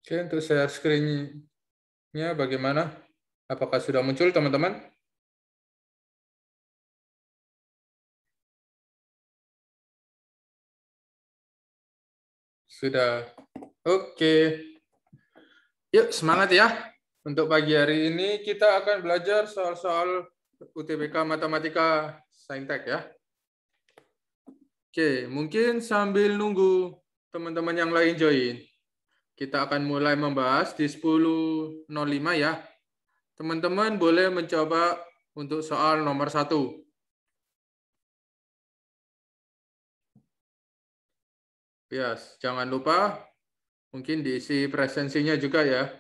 Oke, untuk share screen-nya bagaimana? Apakah sudah muncul, teman-teman? Sudah. Oke. Yuk, semangat ya. Untuk pagi hari ini kita akan belajar soal-soal UTBK Matematika Saintek ya. Oke, mungkin sambil nunggu teman-teman yang lain join, kita akan mulai membahas di 10.05 ya. Teman-teman boleh mencoba untuk soal nomor 1. Ya, jangan lupa mungkin diisi presensinya juga ya.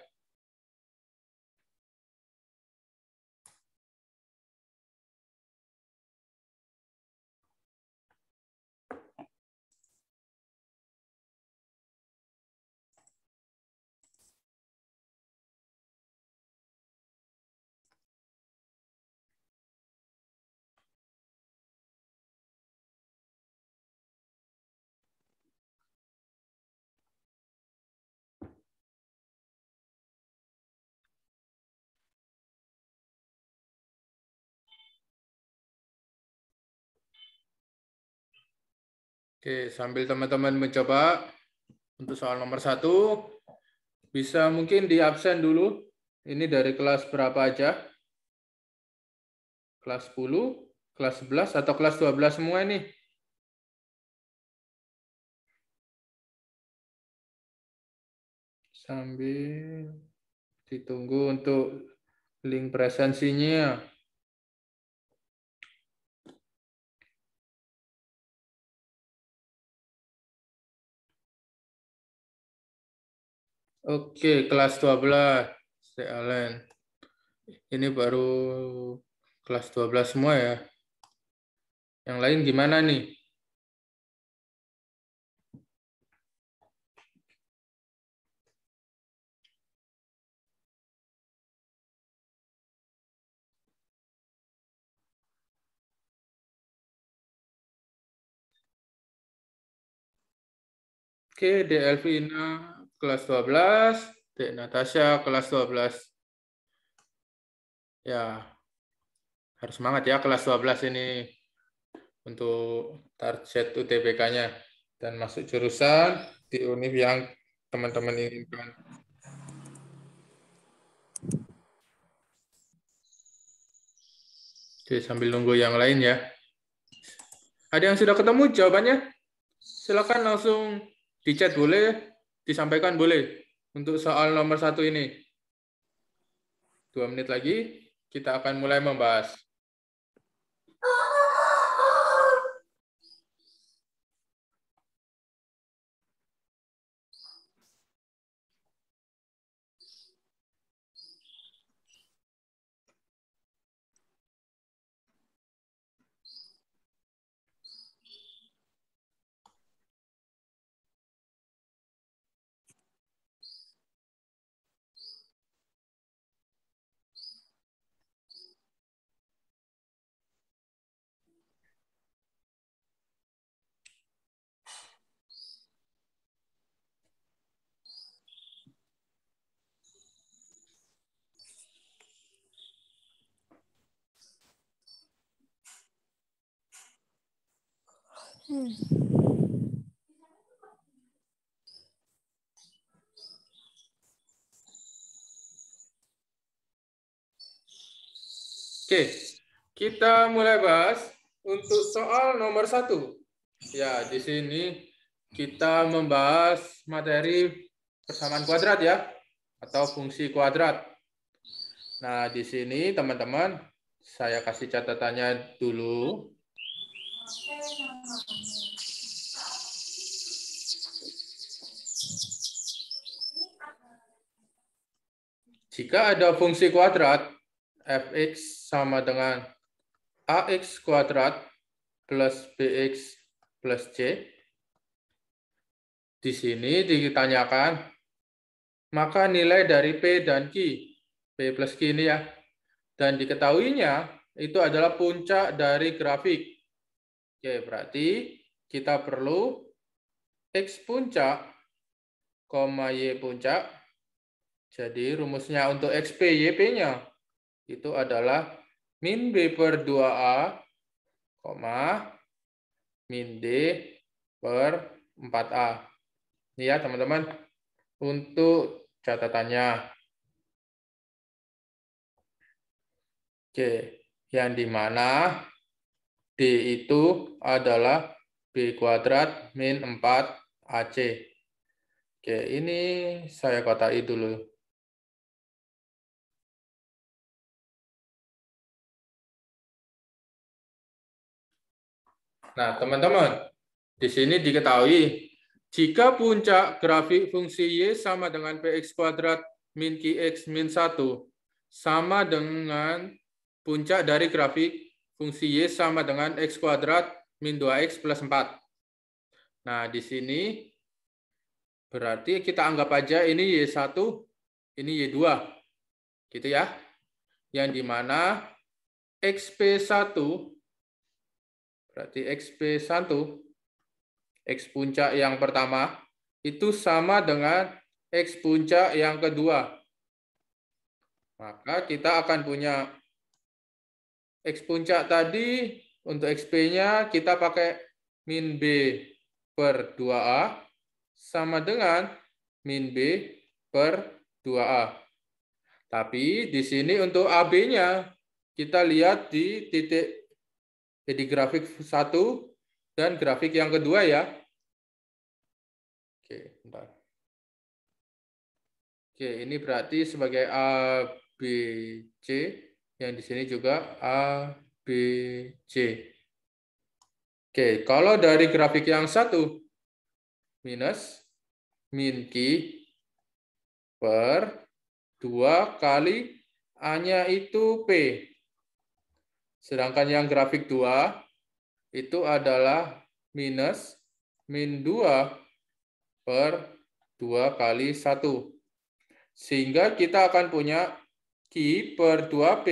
Oke, sambil teman-teman mencoba untuk soal nomor 1, bisa mungkin di absen dulu. Ini dari kelas berapa aja? Kelas 10, kelas 11, atau kelas 12 semua ini? Sambil ditunggu untuk link presensinya. Oke, kelas 12. Allen. Ini baru kelas 12 semua ya. Yang lain gimana nih? Oke, D. Elvina kelas 12, D. Natasha kelas 12. Ya, harus semangat ya kelas 12 ini untuk target UTBK-nya dan masuk jurusan di univ yang teman-teman inginkan. Oke, sambil nunggu yang lain ya. Ada yang sudah ketemu jawabannya? Silakan langsung di chat boleh, disampaikan boleh untuk soal nomor 1 ini. 2 menit lagi kita akan mulai membahas. Oke, kita mulai bahas untuk soal nomor 1. Ya, di sini kita membahas materi persamaan kuadrat ya, atau fungsi kuadrat. Nah, di sini teman-teman, saya kasih catatannya dulu. Jika ada fungsi kuadrat, fx sama dengan ax kuadrat plus bx plus c. Di sini ditanyakan, maka nilai dari P dan Q, P plus Q ini ya, dan diketahuinya itu adalah puncak dari grafik. Oke, berarti kita perlu X puncak, Y puncak, Jadi rumusnya untuk XP YP-nya itu adalah min B per 2A, min D per 4A. Ini ya teman-teman, untuk catatannya. Oke, yang dimana D itu adalah B kuadrat min 4AC. Oke, ini saya kotai dulu. Nah, teman-teman, di sini diketahui jika puncak grafik fungsi Y sama dengan Px kuadrat min Qx min 1 sama dengan puncak dari grafik fungsi Y sama dengan X kuadrat min 2X plus 4. Nah, di sini berarti kita anggap aja ini Y1, ini Y2. Gitu ya. Yang dimana XP1, berarti XP1, X puncak yang pertama, itu sama dengan X puncak yang kedua. Maka kita akan punya X puncak tadi, untuk XP-nya kita pakai min B per 2A, sama dengan min B per 2A. Tapi di sini untuk AB-nya, kita lihat di titik di grafik 1 dan grafik yang kedua ya. Oke, bentar. Oke, ini berarti sebagai A, B, C. Yang di sini juga A, B, C. Oke, kalau dari grafik yang satu, minus min Q per 2 kali A-nya itu P. Sedangkan yang grafik 2 itu adalah minus min 2 per 2 kali 1. Sehingga kita akan punya Q per 2P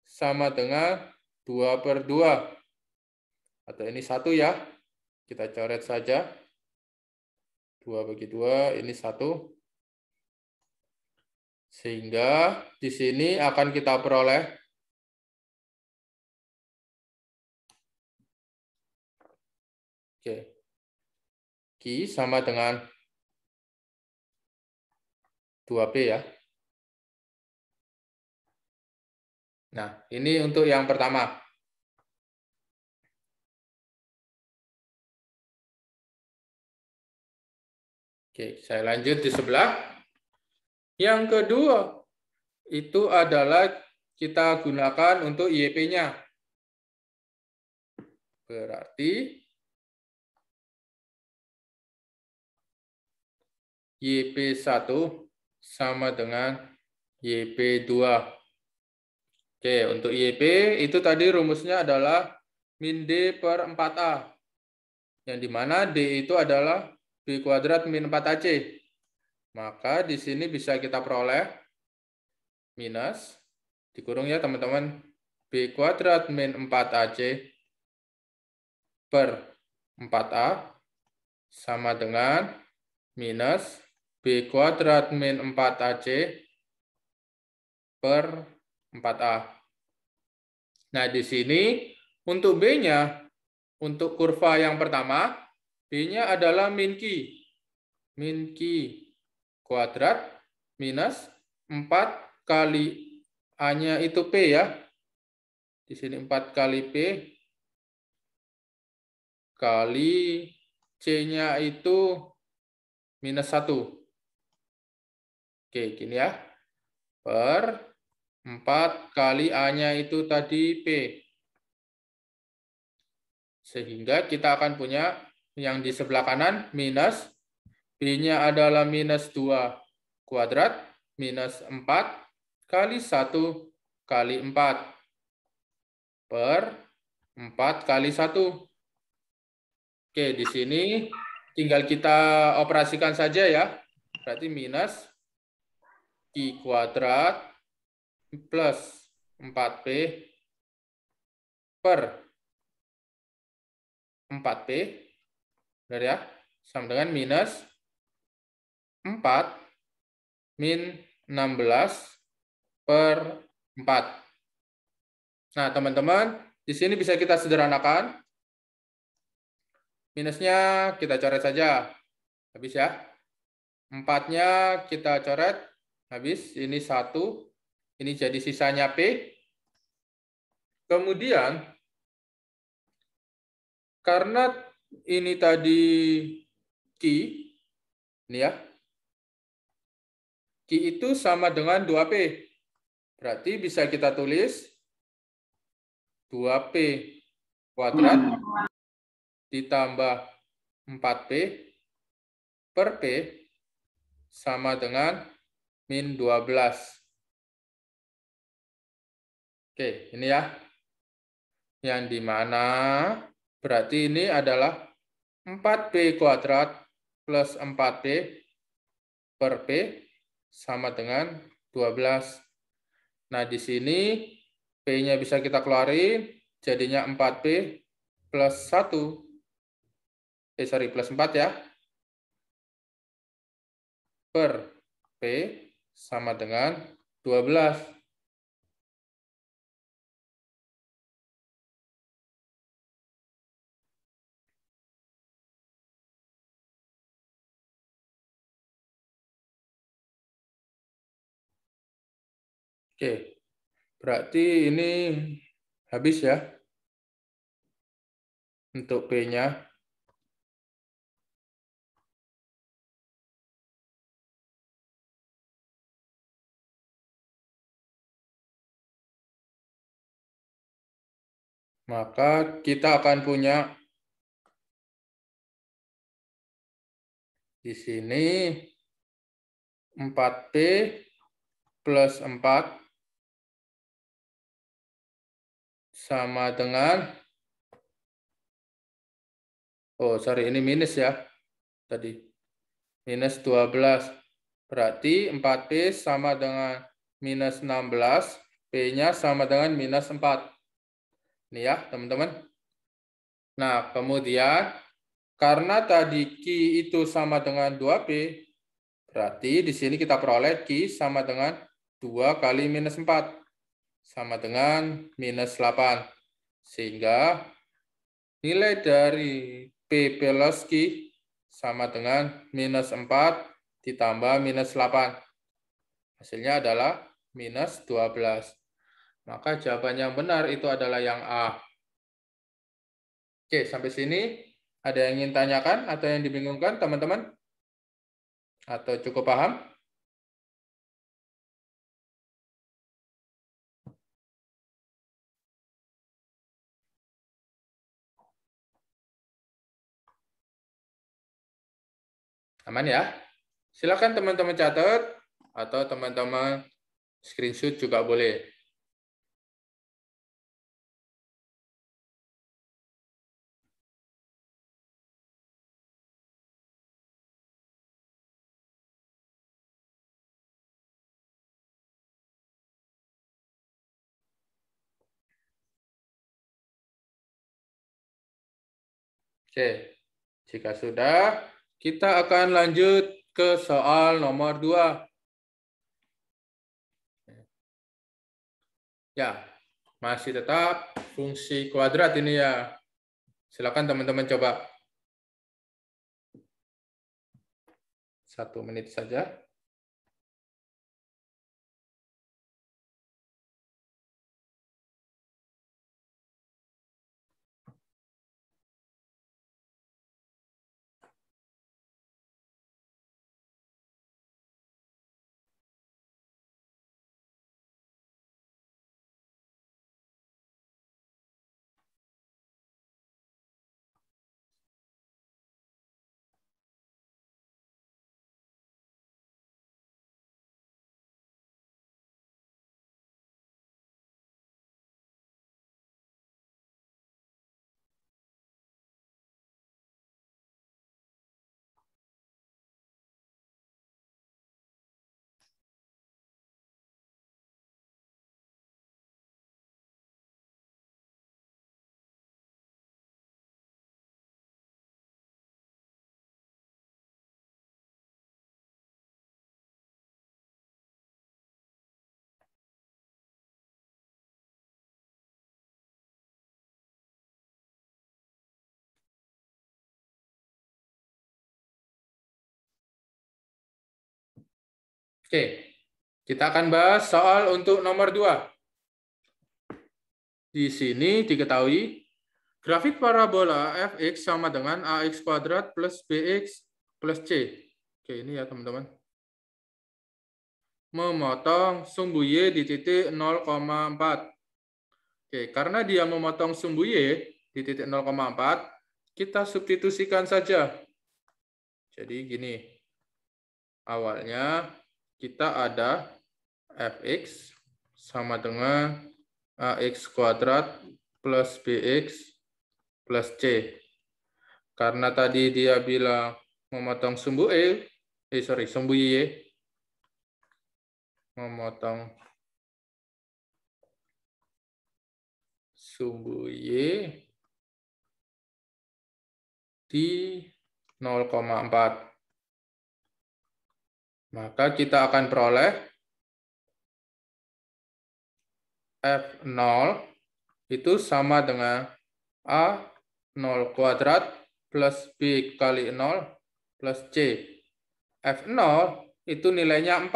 sama dengan 2 per 2. Atau ini 1 ya. Kita coret saja. 2 bagi 2, ini 1. Sehingga di sini akan kita peroleh Q sama dengan 2P ya. Nah, ini untuk yang pertama. Oke, saya lanjut di sebelah. Yang kedua, itu adalah kita gunakan untuk YP-nya. Berarti YP1 sama dengan YP2. Oke, untuk YP itu tadi rumusnya adalah min D per 4A. Yang dimana D itu adalah B kuadrat min 4AC. Maka di sini bisa kita peroleh minus, dikurung ya teman-teman, B kuadrat min 4AC per 4A sama dengan minus B kuadrat min 4AC per 4A. Nah, di sini untuk B-nya, untuk kurva yang pertama, B-nya adalah min Q. Min Q kuadrat minus 4 kali A-nya itu P ya. Di sini 4 kali P kali C-nya itu minus 1. Oke, gini ya. Per 4 kali A-nya itu tadi P. Sehingga kita akan punya yang di sebelah kanan minus B-nya adalah minus 2 kuadrat minus 4 kali 1 kali 4 per 4 kali 1. Oke, di sini tinggal kita operasikan saja ya. Berarti minus Q kuadrat plus 4P per 4P, benar ya, sama dengan minus 4 min 16/4. Nah, teman-teman, di sini bisa kita sederhanakan. Minusnya kita coret saja. Habis ya. 4-nya kita coret. Habis. Ini 1. Ini jadi sisanya P. Kemudian, karena ini tadi Q, ini ya. Q itu sama dengan 2P. Berarti bisa kita tulis 2P kuadrat ditambah 4P per P sama dengan min 12. Oke, ini ya. Yang dimana berarti ini adalah 4P kuadrat plus 4P per P sama dengan 12. Nah, di sini P-nya bisa kita keluarin, jadinya 4P plus 1. Plus 4 ya. Per P sama dengan 12. Oke, berarti ini habis ya untuk P-nya. Maka kita akan punya di sini 4P plus 4 sama dengan, oh sorry, ini minus ya, tadi minus 12. Berarti 4P sama dengan minus 16, P-nya sama dengan minus 4. Ini ya, teman-teman. Nah, kemudian karena tadi Q itu sama dengan 2P, berarti di sini kita peroleh Q sama dengan 2 kali minus 4, sama dengan minus 8. Sehingga nilai dari P plus Q sama dengan minus 4 ditambah minus 8. Hasilnya adalah minus 12. Maka jawaban yang benar itu adalah yang A. Oke, sampai sini ada yang ingin tanyakan atau yang dibingungkan, teman-teman? Atau cukup paham? Aman ya? Silakan teman-teman catat atau teman-teman screenshot juga boleh. Oke, jika sudah, kita akan lanjut ke soal nomor 2. Ya, masih tetap fungsi kuadrat ini ya. Silakan teman-teman coba. 1 menit saja. Oke, kita akan bahas soal untuk nomor 2. Di sini diketahui grafik parabola fx sama dengan ax kuadrat plus bx plus c. Oke, ini ya teman-teman. Memotong sumbu y di titik 0,4. Oke, karena dia memotong sumbu y di titik 0,4, kita substitusikan saja. Jadi gini. Awalnya kita ada fx sama dengan ax kuadrat plus bx plus c. Karena tadi dia bilang memotong sumbu sumbu y, memotong sumbu y di 0,4. Maka kita akan peroleh F0 itu sama dengan A0 kuadrat plus B kali 0 plus C. F0 itu nilainya 4.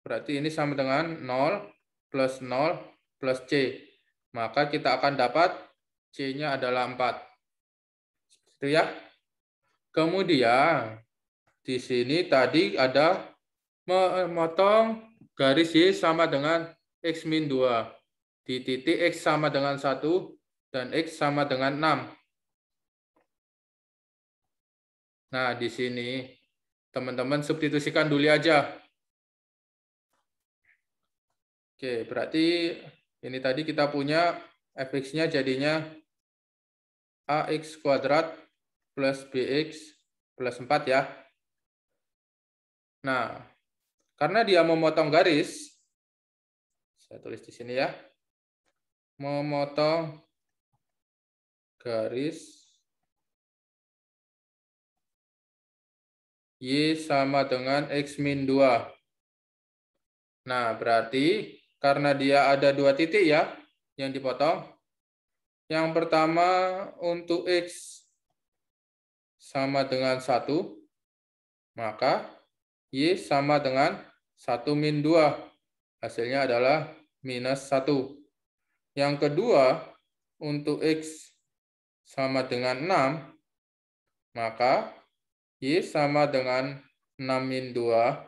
Berarti ini sama dengan 0 plus 0 plus C. Maka kita akan dapat C-nya adalah 4. Itu ya. Kemudian di sini tadi ada memotong garis Y sama dengan X min 2. Di titik X sama dengan 1 dan X sama dengan 6. Nah, di sini teman-teman substitusikan dulu aja. Oke, berarti ini tadi kita punya fx-nya jadinya ax kuadrat plus bx plus 4 ya. Nah, karena dia memotong garis, saya tulis di sini ya, memotong garis Y sama dengan X min 2. Nah, berarti karena dia ada 2 titik ya yang dipotong. Yang pertama untuk X sama dengan 1, maka Y sama dengan 1 min 2. Hasilnya adalah minus 1. Yang kedua, untuk X sama dengan 6, maka Y sama dengan 6 min 2.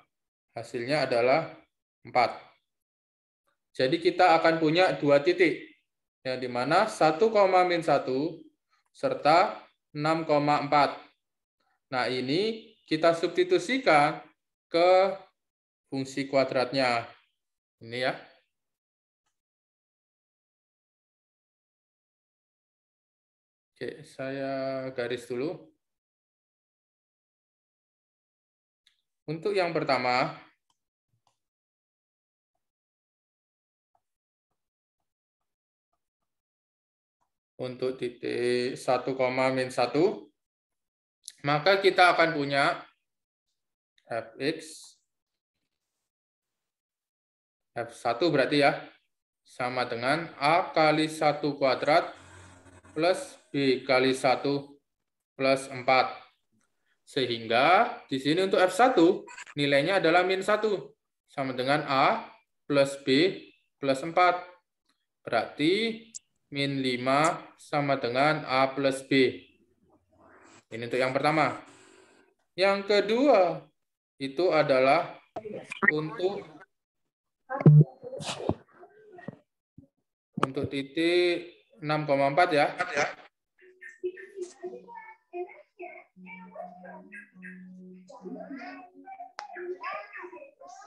Hasilnya adalah 4. Jadi kita akan punya 2 titik. Yang dimana 1, min 1 serta 6,4. Nah, ini kita substitusikan ke fungsi kuadratnya. Ini ya. Oke, saya garis dulu. Untuk yang pertama, untuk titik 1, min 1, maka kita akan punya fx F1 berarti ya, sama dengan A kali 1 kuadrat plus B kali 1 plus 4. Sehingga di sini untuk F1 nilainya adalah min 1, sama dengan A plus B plus 4. Berarti min 5 sama dengan A plus B. Ini untuk yang pertama. Yang kedua, itu adalah untuk titik 6,4 ya.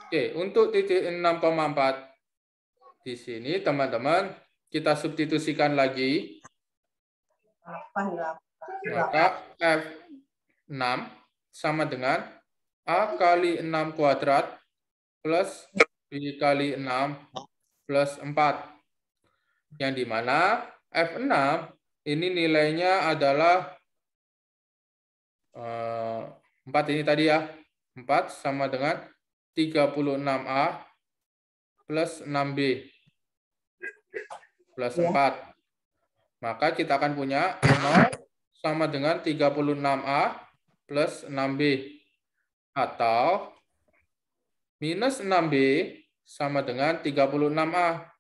Oke, untuk titik 6,4 di sini teman-teman kita substitusikan lagi. Maka F6 sama dengan A kali 6 kuadrat plus B kali 6 plus 4. Yang dimana F6 ini nilainya adalah 4 ini tadi ya. 4 sama dengan 36A plus 6B plus 4. Maka kita akan punya 0 sama dengan 36A plus 6B. Atau minus 6B sama dengan 36A.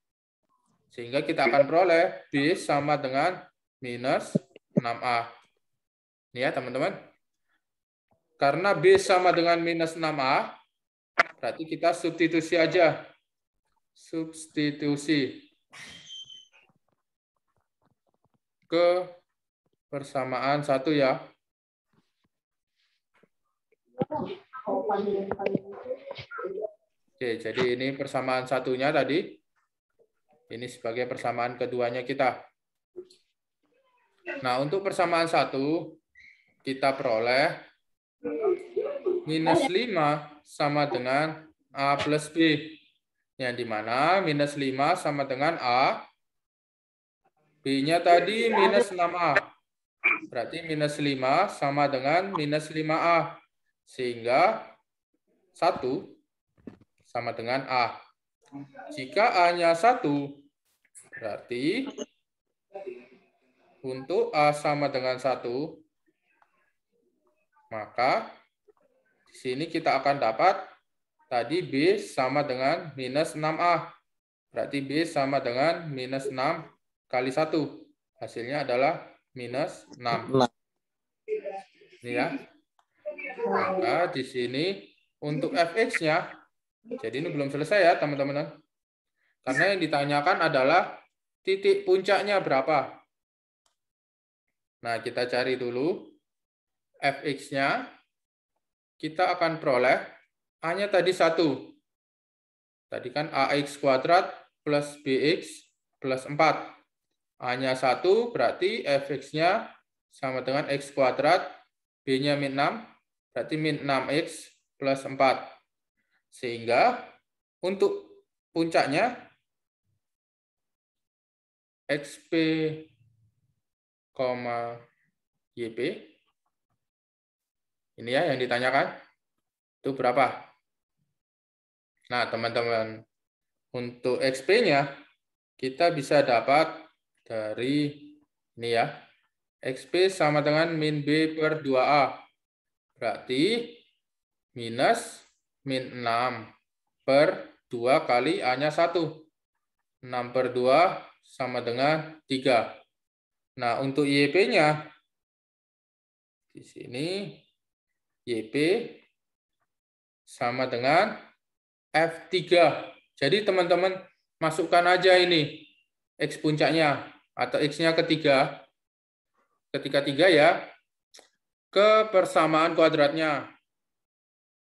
Sehingga kita akan peroleh B sama dengan minus 6A. Ini ya teman-teman. Karena B sama dengan minus 6A, berarti kita substitusi aja. Substitusi ke persamaan 1 ya. Oke, jadi ini persamaan satunya tadi. Ini sebagai persamaan keduanya kita. Nah, untuk persamaan 1, kita peroleh minus 5 sama dengan A plus B. Yang dimana minus 5 sama dengan A, B-nya tadi minus 6A. Berarti minus 5 sama dengan minus 5A. Sehingga 1 sama dengan A. Jika A-nya 1, berarti untuk A sama dengan 1, maka di sini kita akan dapat tadi B sama dengan minus 6A. Berarti B sama dengan minus 6 kali 1. Hasilnya adalah minus 6. Ini ya. Maka di sini untuk fx-nya, jadi ini belum selesai ya teman-teman. Karena yang ditanyakan adalah titik puncaknya berapa. Nah, kita cari dulu fx-nya. Kita akan peroleh A-nya tadi 1. Tadi kan AX kuadrat plus BX plus 4. A-nya 1 berarti fx-nya sama dengan X kuadrat. B-nya min 6 berarti min 6X plus 4. Sehingga untuk puncaknya XP, YP. Ini ya yang ditanyakan. Itu berapa? Nah, teman-teman, untuk XP-nya kita bisa dapat dari ini ya. XP sama dengan min B per 2A. Berarti minus min 6 per 2 kali A-nya 1. 6 per 2 sama dengan 3. Nah, untuk YP-nya, di sini YP sama dengan F3. Jadi teman-teman masukkan aja ini X puncaknya atau X-nya ketiga. Ketika 3 ya, ke persamaan kuadratnya.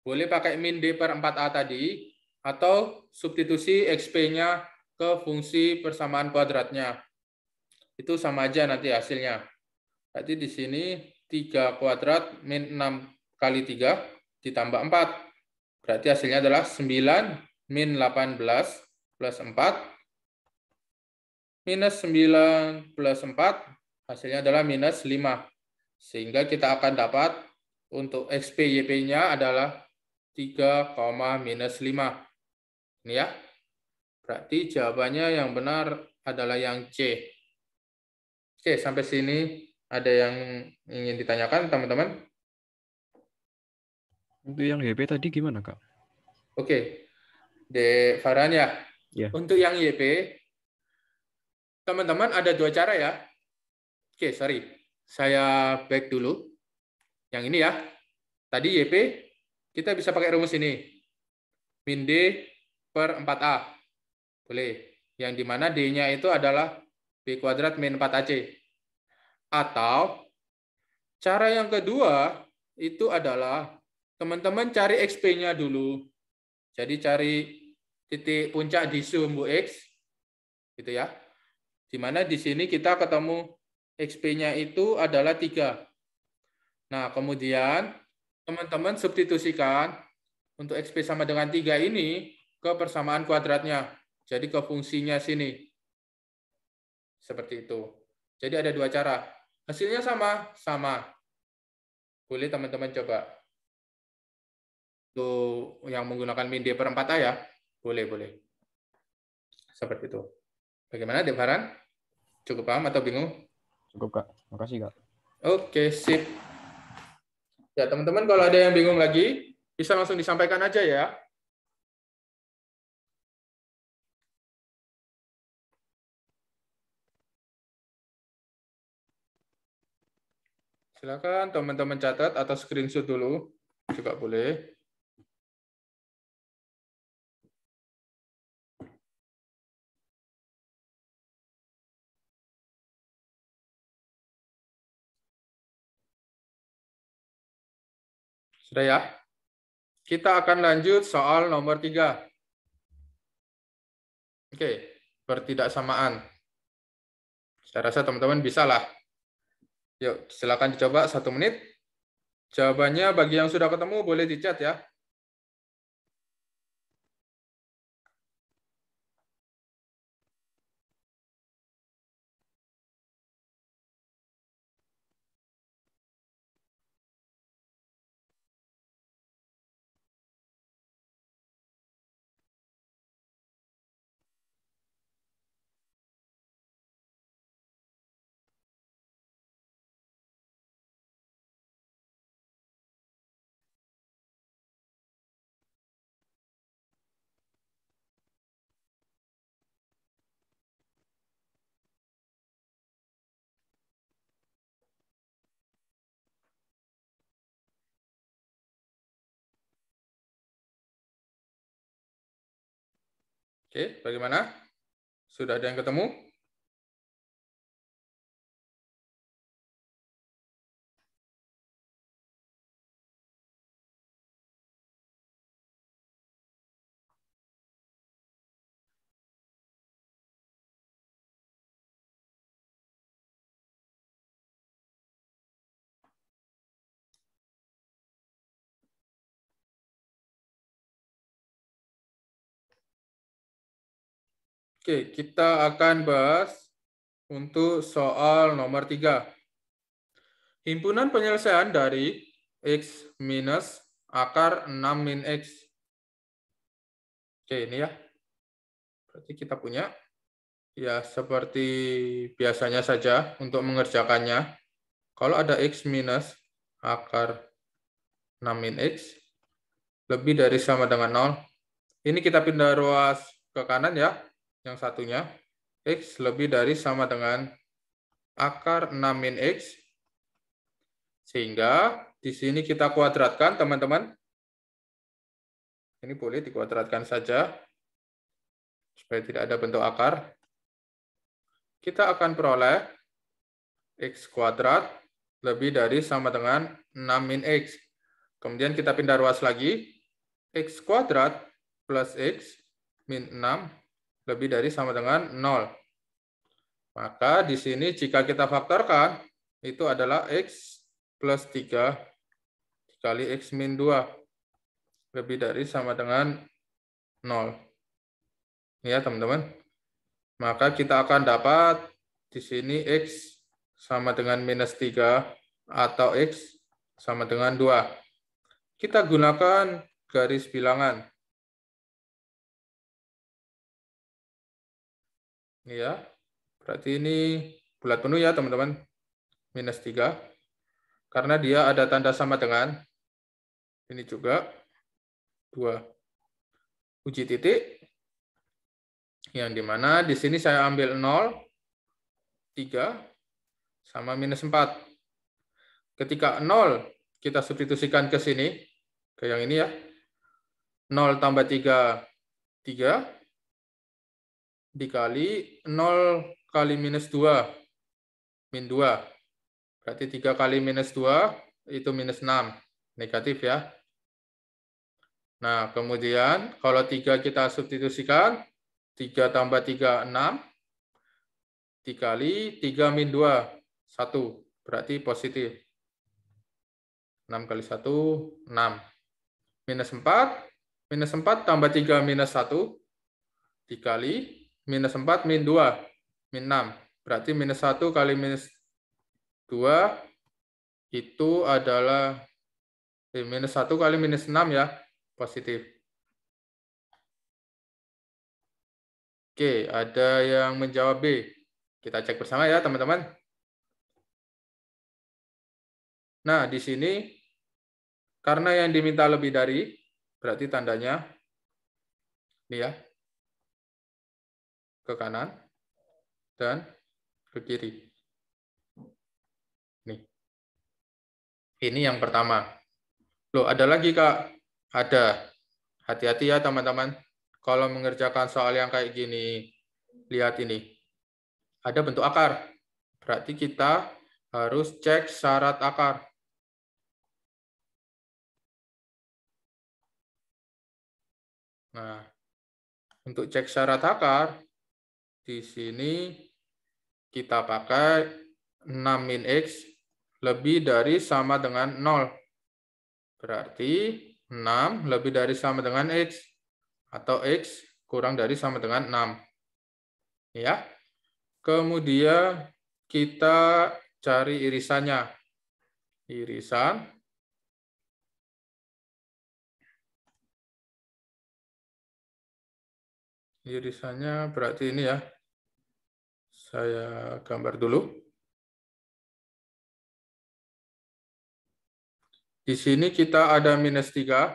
Boleh pakai min D per 4A tadi, atau substitusi XP-nya ke fungsi persamaan kuadratnya. Itu sama aja nanti hasilnya. Berarti di sini 3 kuadrat min 6 kali 3 ditambah 4. Berarti hasilnya adalah 9 min 18 plus 4. Minus 9 plus 4, hasilnya adalah minus 5. Sehingga kita akan dapat untuk XP YP-nya adalah 3, minus 5. Ini ya. Berarti jawabannya yang benar adalah yang C. Oke, sampai sini ada yang ingin ditanyakan, teman-teman? Untuk yang YP tadi gimana, Kak? Oke. De Farhan ya. Ya. Untuk yang YP, teman-teman ada 2 cara ya. Oke, sorry. Saya back dulu. Yang ini ya. Tadi YP, kita bisa pakai rumus ini. Min D per 4A. Boleh. Yang dimana D-nya itu adalah B kuadrat min 4AC. Atau cara yang kedua itu adalah teman-teman cari XP-nya dulu. Jadi cari titik puncak di sumbu X. Gitu ya. Dimana di sini kita ketemu XP-nya itu adalah 3. Nah, kemudian teman-teman substitusikan untuk XP sama dengan 3 ini ke persamaan kuadratnya. Jadi ke fungsinya sini. Seperti itu. Jadi ada 2 cara. Hasilnya sama? Sama. Boleh teman-teman coba. Untuk yang menggunakan min D per 4A ya. Boleh, boleh. Seperti itu. Bagaimana, Devaran? Cukup paham atau bingung? Cukup, Kak. Makasih, Kak. Oke, sip. Ya, teman-teman kalau ada yang bingung lagi, bisa langsung disampaikan aja ya. Silakan teman-teman catat atau screenshot dulu, juga boleh. Sudah ya? Kita akan lanjut soal nomor 3. Oke, pertidaksamaan. Saya rasa teman-teman bisa lah. Yuk, silakan dicoba 1 menit. Jawabannya bagi yang sudah ketemu boleh dicat ya. Oke, bagaimana? Sudah ada yang ketemu? Oke, kita akan bahas untuk soal nomor 3. Himpunan penyelesaian dari X minus akar 6 min X. Oke, ini ya. Berarti kita punya. Ya, seperti biasanya saja untuk mengerjakannya. Kalau ada X minus akar 6 min X, lebih dari sama dengan 0. Ini kita pindah ruas ke kanan ya. Yang satunya, X lebih dari sama dengan akar 6 min X. Sehingga di sini kita kuadratkan, teman-teman. Ini boleh dikuadratkan saja, supaya tidak ada bentuk akar. Kita akan peroleh X kuadrat lebih dari sama dengan 6 min X. Kemudian kita pindah ruas lagi, X kuadrat plus X min 6 lebih dari sama dengan 0. Maka di sini jika kita faktorkan, itu adalah X plus 3 dikali X min 2 lebih dari sama dengan 0. Ya, teman-teman. Maka kita akan dapat di sini X sama dengan minus 3 atau X sama dengan 2. Kita gunakan garis bilangan. Ya, berarti ini bulat penuh ya, teman-teman. Minus 3. Karena dia ada tanda sama dengan ini juga 2. Uji titik. Yang dimana di sini saya ambil 0, 3, sama minus 4. Ketika 0 kita substitusikan ke sini, ke yang ini ya. 0 tambah 3, 3. Dikali 0 kali minus 2, min 2. Berarti 3 kali minus 2, itu minus 6. Negatif ya. Nah, kemudian kalau 3 kita substitusikan, 3 tambah 3, 6. Dikali 3 min 2, 1. Berarti positif. 6 kali 1, 6. Minus 4. Minus 4 tambah 3 minus 1. Dikali minus 4 min 2, min 6. Berarti minus 1 kali minus 2 itu adalah minus 1 kali minus 6 ya, positif. Oke, ada yang menjawab B. Kita cek bersama ya, teman-teman. Nah, di sini karena yang diminta lebih dari, berarti tandanya ini ya, ke kanan dan ke kiri. Nih. Ini yang pertama. Loh, ada lagi, Kak. Ada. Hati-hati ya, teman-teman. Kalau mengerjakan soal yang kayak gini, lihat ini. Ada bentuk akar. Berarti kita harus cek syarat akar. Nah, untuk cek syarat akar, di sini kita pakai 6 min X lebih dari sama dengan 0. Berarti 6 lebih dari sama dengan X. Atau X kurang dari sama dengan 6. Ya. Kemudian kita cari irisannya. Irisan. Irisannya berarti ini ya. Saya gambar dulu. Di sini kita ada minus 3,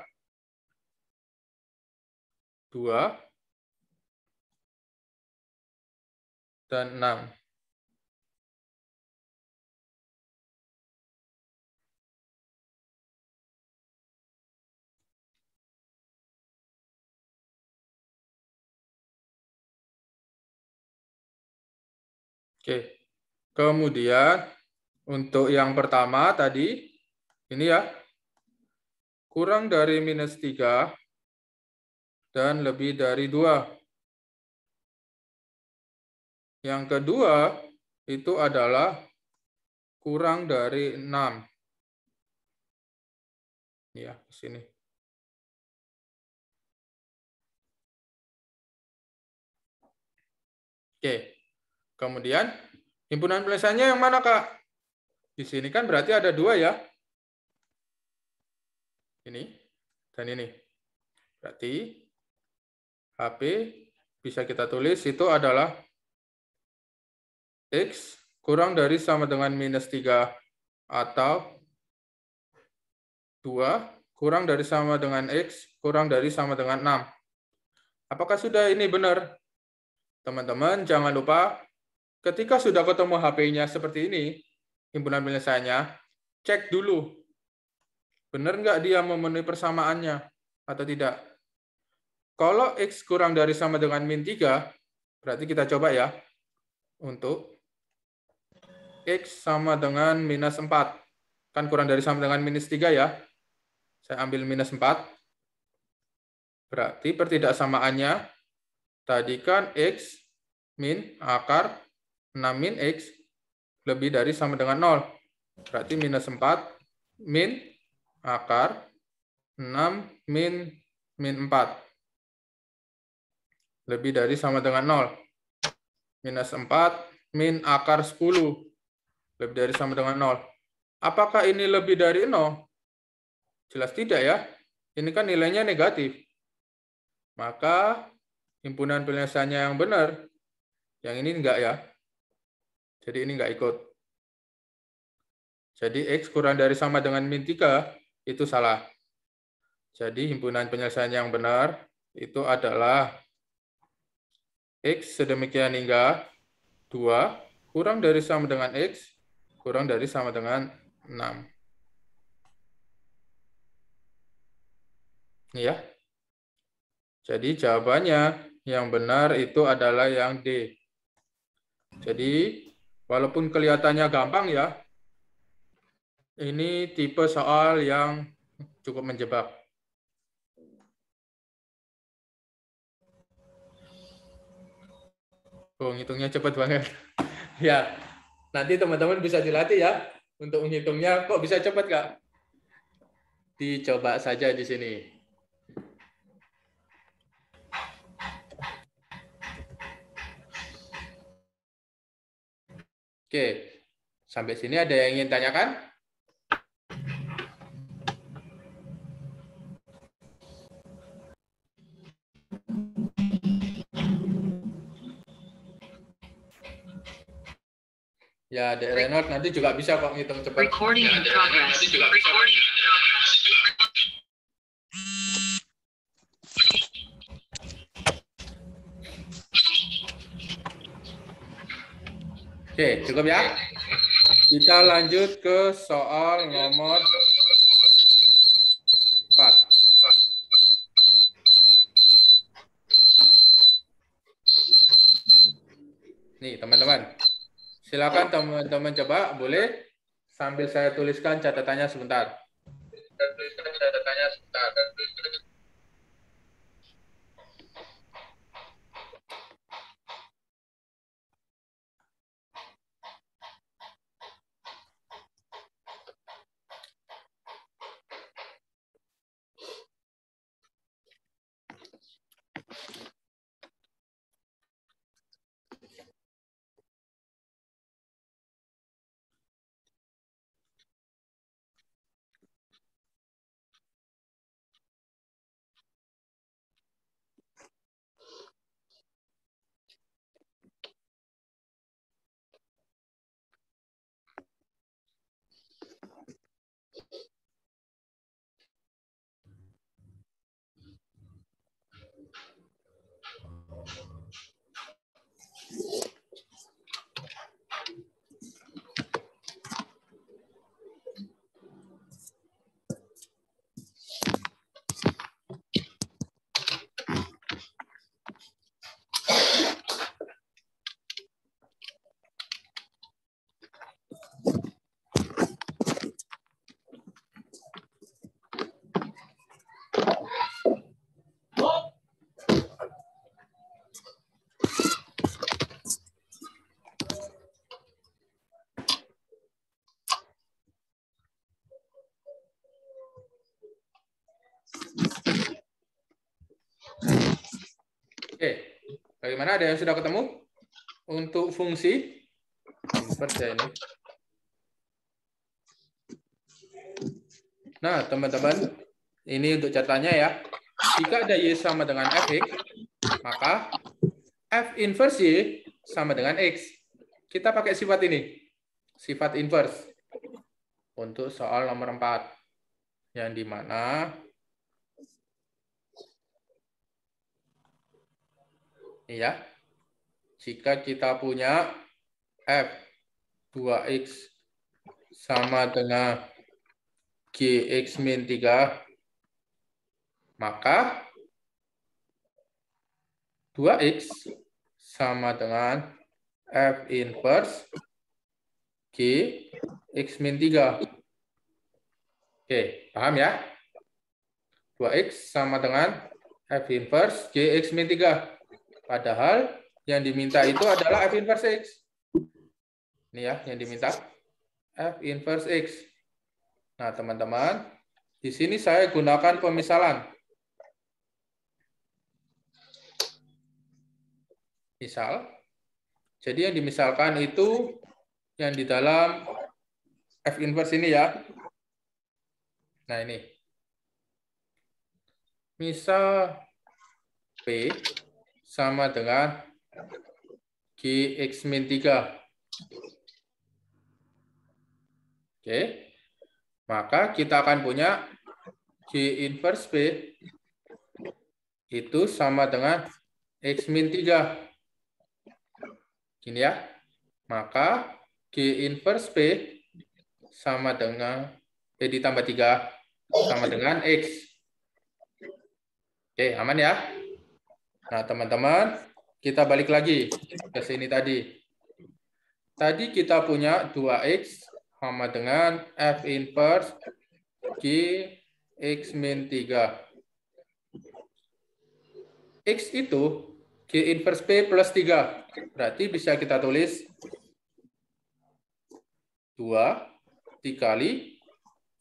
2, dan 6. Oke. Kemudian untuk yang pertama tadi, ini ya, kurang dari minus 3 dan lebih dari 2. Yang kedua itu adalah kurang dari 6. Ya, di sini. Oke. Kemudian himpunan penyelesaiannya yang mana, Kak? Di sini kan berarti ada 2 ya. Ini dan ini. Berarti HP bisa kita tulis itu adalah X kurang dari sama dengan minus 3 atau 2 kurang dari sama dengan X kurang dari sama dengan 6. Apakah sudah ini benar? Teman-teman jangan lupa ketika sudah ketemu HP-nya seperti ini, himpunan penyelesaiannya, cek dulu. Benar nggak dia memenuhi persamaannya atau tidak? Kalau X kurang dari sama dengan min 3, berarti kita coba ya. Untuk X sama dengan minus 4. Kan kurang dari sama dengan minus 3 ya. Saya ambil minus 4. Berarti pertidaksamaannya, tadi kan X min akar 6 min X lebih dari sama dengan 0. Berarti minus 4 min akar 6 min 4. Lebih dari sama dengan 0. Minus 4 min akar 10. Lebih dari sama dengan 0. Apakah ini lebih dari 0? Jelas tidak ya. Ini kan nilainya negatif. Maka himpunan penyelesaiannya yang benar. Yang ini enggak ya. Jadi ini enggak ikut. Jadi X kurang dari sama dengan min 3 itu salah. Jadi himpunan penyelesaian yang benar itu adalah X sedemikian hingga 2 kurang dari sama dengan X kurang dari sama dengan 6. Ini ya. Jadi jawabannya yang benar itu adalah yang D. Jadi walaupun kelihatannya gampang ya, ini tipe soal yang cukup menjebak. Oh, ngitungnya cepat banget. Ya, nanti teman-teman bisa dilatih ya untuk menghitungnya. Kok bisa cepat, Kak? Dicoba saja di sini. Oke, sampai sini ada yang ingin tanyakan? Ya, Dek Renot nanti juga bisa kok ngitung cepat. Recording in progress. Nanti juga bisa. Oke, cukup ya. Kita lanjut ke soal nomor Nih, teman-teman. Silakan teman-teman coba, boleh sambil saya tuliskan catatannya sebentar. Oke, bagaimana? Ada yang sudah ketemu? Untuk fungsi inverse ya ini. Nah, teman-teman, ini untuk catatannya ya. Jika ada Y sama dengan Fx, maka F inverse Y sama dengan X. Kita pakai sifat ini, sifat inverse. Untuk soal nomor 4, yang dimana ini ya, jika kita punya F 2X sama dengan Gx min 3, maka 2X sama dengan F inverse Gx min 3. Oke, paham ya? 2X sama dengan F inverse Gx min 3. Padahal yang diminta itu adalah F inverse X. Ini ya, yang diminta F inverse X. Nah, teman-teman, di sini saya gunakan pemisalan. Misal, jadi yang dimisalkan itu yang di dalam F inverse ini ya. Nah, ini. Misal P sama dengan Gx min 3. Oke. Maka kita akan punya G inverse P itu sama dengan X min 3. Gini ya. Maka G inverse P sama dengan P ditambah 3 sama dengan X. Oke, aman ya? Nah, teman-teman, kita balik lagi ke sini tadi. Tadi kita punya 2X sama dengan F inverse Gx min 3. X itu G inverse P plus 3. Berarti bisa kita tulis 2 dikali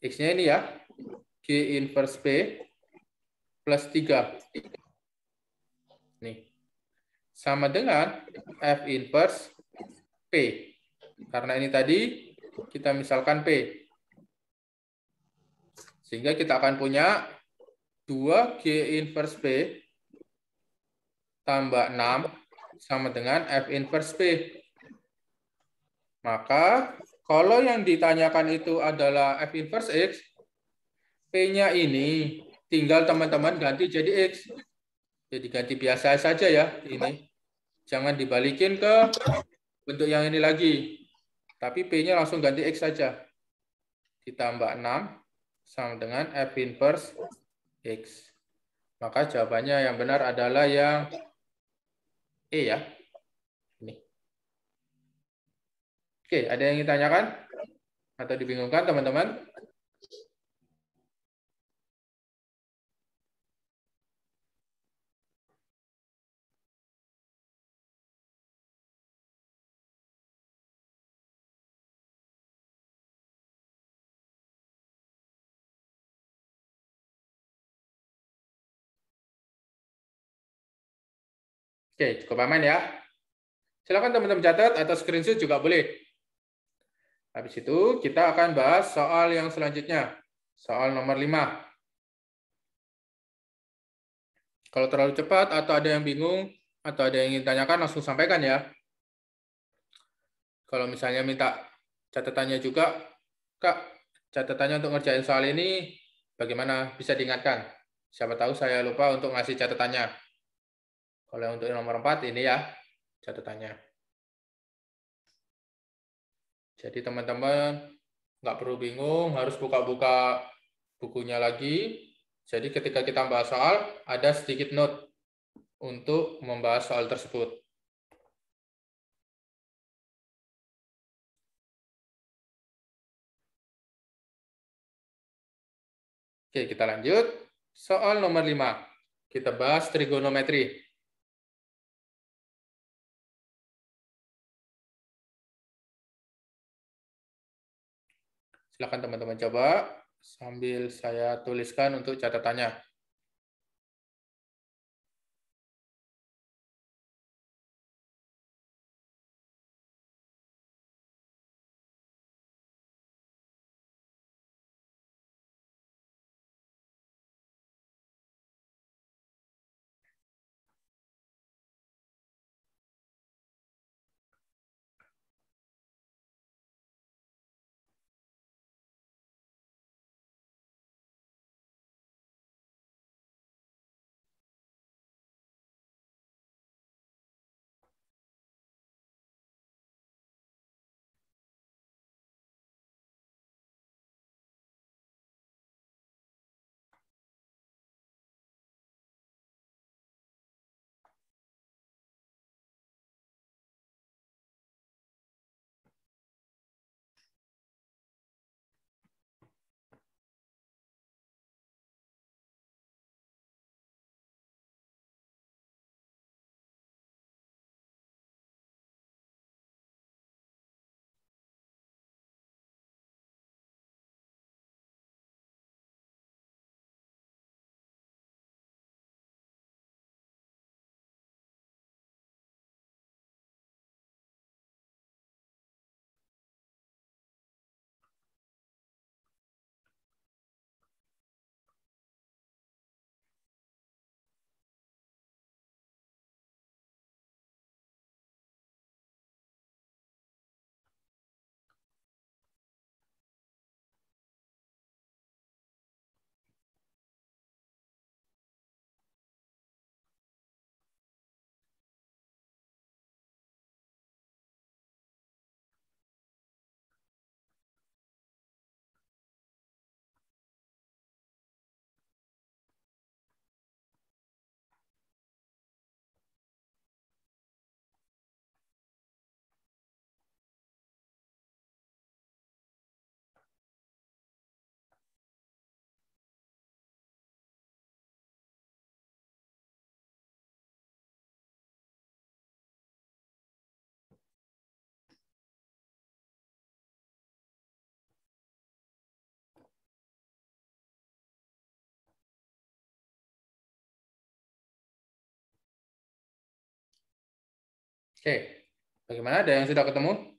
X-nya ini ya. G inverse P plus 3. Nih. Sama dengan F inverse P. Karena ini tadi kita misalkan P. Sehingga kita akan punya 2G inverse P tambah 6 sama dengan F inverse P. Maka kalau yang ditanyakan itu adalah F inverse X, P-nya ini tinggal teman-teman ganti jadi X. Jadi ganti biasa saja ya ini. Jangan dibalikin ke bentuk yang ini lagi. Tapi P-nya langsung ganti X saja. Ditambah 6 sama dengan F inverse X. Maka jawabannya yang benar adalah yang E ya. Ini. Oke, ada yang ingin tanyakan? Atau dibingungkan, teman-teman? Oke, cukup aman ya. Silakan teman-teman catat atau screenshot juga boleh. Habis itu kita akan bahas soal yang selanjutnya. Soal nomor 5. Kalau terlalu cepat atau ada yang bingung atau ada yang ingin tanyakan langsung sampaikan ya. Kalau misalnya minta catatannya juga, Kak, catatannya untuk ngerjain soal ini bagaimana? Bisa diingatkan. Siapa tahu saya lupa untuk ngasih catatannya. Kalau untuk nomor 4 ini ya catatannya. Jadi teman-teman nggak perlu bingung, harus buka-buka bukunya lagi. Jadi ketika kita bahas soal, ada sedikit note untuk membahas soal tersebut. Oke, kita lanjut. Soal nomor 5. Kita bahas trigonometri. Silakan teman-teman coba sambil saya tuliskan untuk catatannya. Oke, bagaimana? Ada yang sudah ketemu?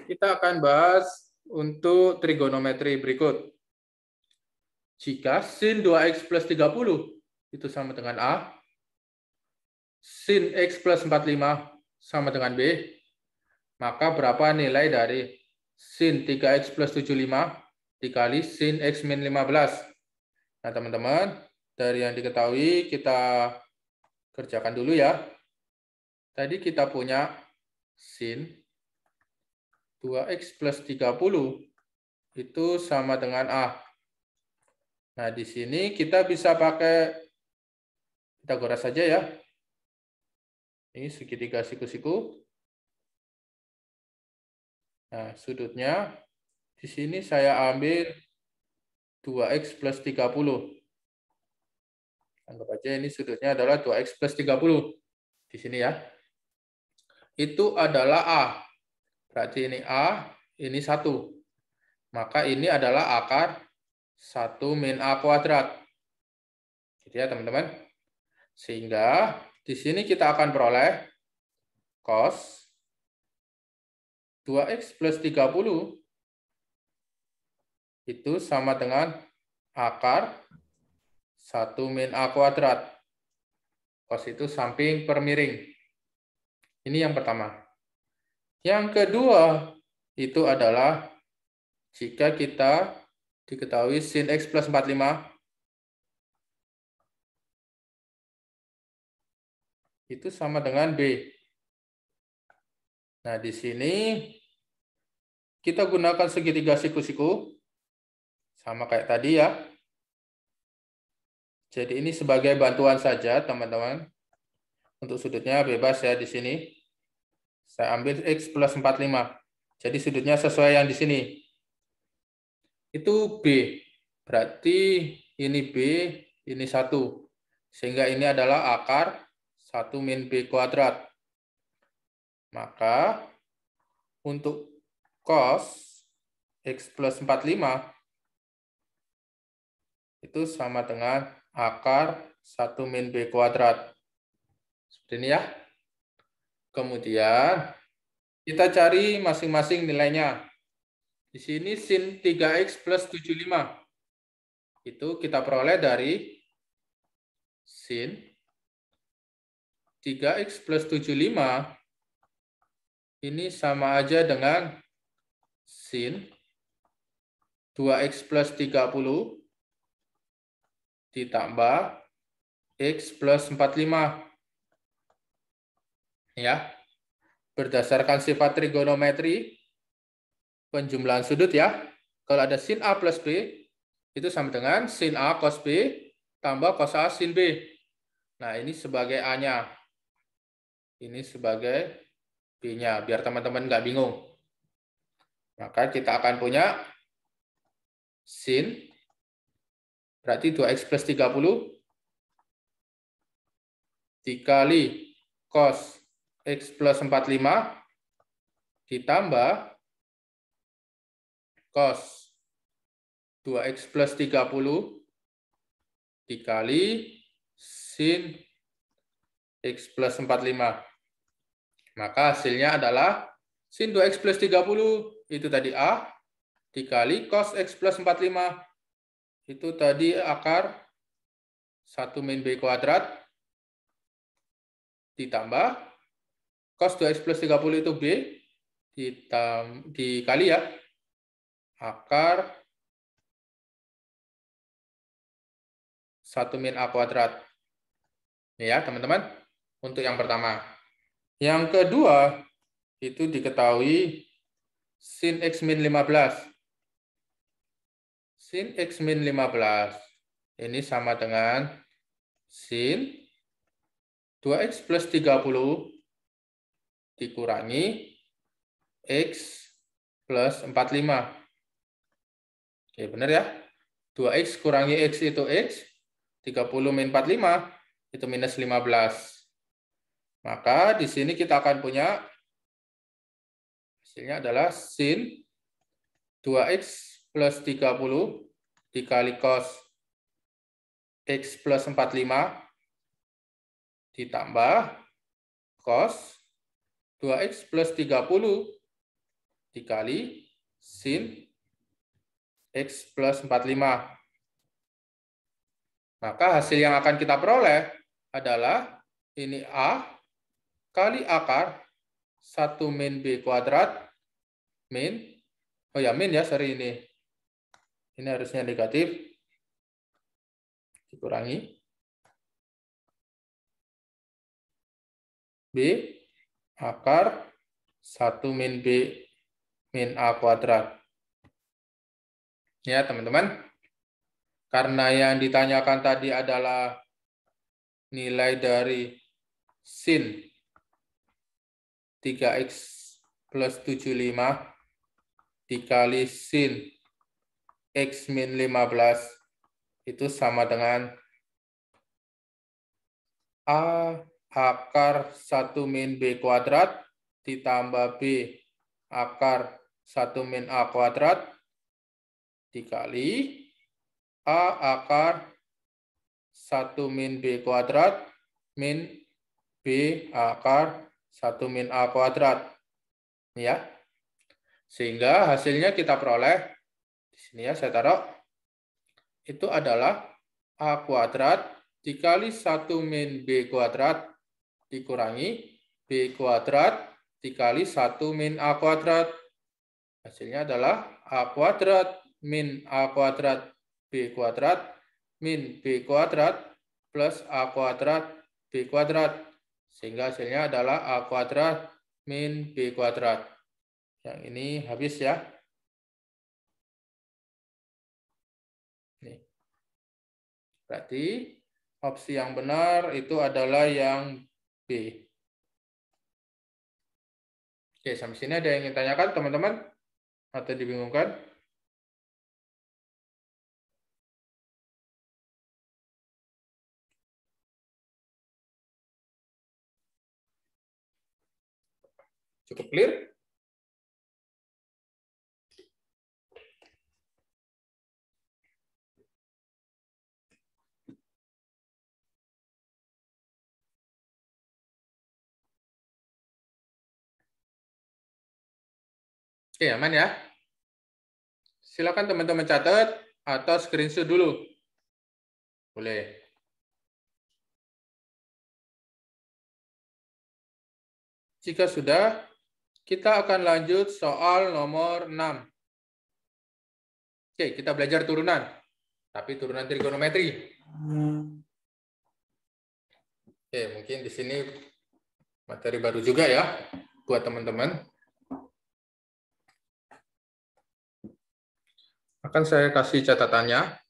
Kita akan bahas untuk trigonometri berikut. Jika sin 2x plus 30 itu sama dengan A, sin x plus 45 sama dengan B, maka berapa nilai dari sin 3x plus 75 dikali sin x min 15? Nah, teman-teman, dari yang diketahui kita kerjakan dulu ya. Tadi kita punya sin 2x plus 30 itu sama dengan A. Nah, di sini kita bisa pakai Pitagoras saja ya. Ini segitiga siku-siku. Nah, sudutnya di sini saya ambil 2x plus 30. Anggap aja ini sudutnya adalah 2x plus 30. Di sini ya. Itu adalah A. Berarti ini A, ini 1. Maka ini adalah akar 1 min A kuadrat. Gitu ya teman-teman. Sehingga di sini kita akan peroleh cos 2x plus 30 itu sama dengan akar 1 min A kuadrat. Cos itu samping per miring. Ini yang pertama. Yang kedua, itu adalah jika kita diketahui sin X plus 45, itu sama dengan B. Nah, di sini kita gunakan segitiga siku-siku, sama kayak tadi ya. Jadi ini sebagai bantuan saja, teman-teman. Untuk sudutnya bebas ya di sini. Saya ambil X plus 45. Jadi sudutnya sesuai yang di sini. Itu B. Berarti ini B, ini 1. Sehingga ini adalah akar 1 min B kuadrat. Maka untuk cos X plus 45 itu sama dengan akar 1 min B kuadrat. Seperti ini ya. Kemudian kita cari masing-masing nilainya. Di sini sin 3x plus 75. Itu kita peroleh dari sin 3x plus 75 ini sama aja dengan sin 2x plus 30 ditambah x plus 45. Ya. Berdasarkan sifat trigonometri penjumlahan sudut ya. Kalau ada sin A plus B itu sama dengan sin A cos B tambah cos A sin B. Nah, ini sebagai A-nya. Ini sebagai B-nya, biar teman-teman nggak bingung. Maka kita akan punya sin, berarti 2x plus 30, dikali cos x plus 45, ditambah cos 2x plus 30, dikali sin x plus 45. Maka hasilnya adalah sin 2x plus 30, itu tadi A, dikali cos x plus 45, itu tadi akar 1 min B kuadrat, ditambah cos 2x plus 30 itu B, dikali ya, akar 1 min A kuadrat. Ini ya teman-teman, untuk yang pertama. Yang kedua, itu diketahui sin X min 15. Sin X min 15 ini sama dengan sin 2x plus 30 dikurangi X plus 45. Oke, benar ya? 2x kurangi X itu X, 30 min 45 itu minus 15. Maka di sini kita akan punya hasilnya adalah sin 2x plus 30 dikali cos x plus 45 ditambah cos 2x plus 30 dikali sin x plus 45. Maka hasil yang akan kita peroleh adalah ini A kali akar 1 min B kuadrat min, oh ya min ya, sorry ini harusnya negatif, dikurangi B akar 1 min B min A kuadrat. Ya teman-teman, Karena yang ditanyakan tadi adalah nilai dari sin 3x plus 75 dikali sin x min 15 itu sama dengan A akar 1 min B kuadrat ditambah B akar 1 min A kuadrat dikali A akar 1 min B kuadrat min B akar 1 min A kuadrat. Ya. Sehingga hasilnya kita peroleh, di sini ya saya taruh, itu adalah A kuadrat dikali 1 min B kuadrat dikurangi B kuadrat dikali 1 min A kuadrat. Hasilnya adalah A kuadrat min A kuadrat B kuadrat min B kuadrat plus A kuadrat B kuadrat. Sehingga hasilnya adalah A kuadrat min B kuadrat. Yang ini habis ya. Nih. Berarti opsi yang benar itu adalah yang B. Oke, sampai sini ada yang ingin tanyakan teman-teman? Atau dibingungkan? Cukup clear? Oke, aman ya? Silakan teman-teman catat atau screenshot dulu. Boleh. Jika sudah, kita akan lanjut soal nomor 6. Oke, kita belajar turunan. Tapi turunan trigonometri. Oke, mungkin di sini materi baru juga ya buat teman-teman. Akan saya kasih catatannya.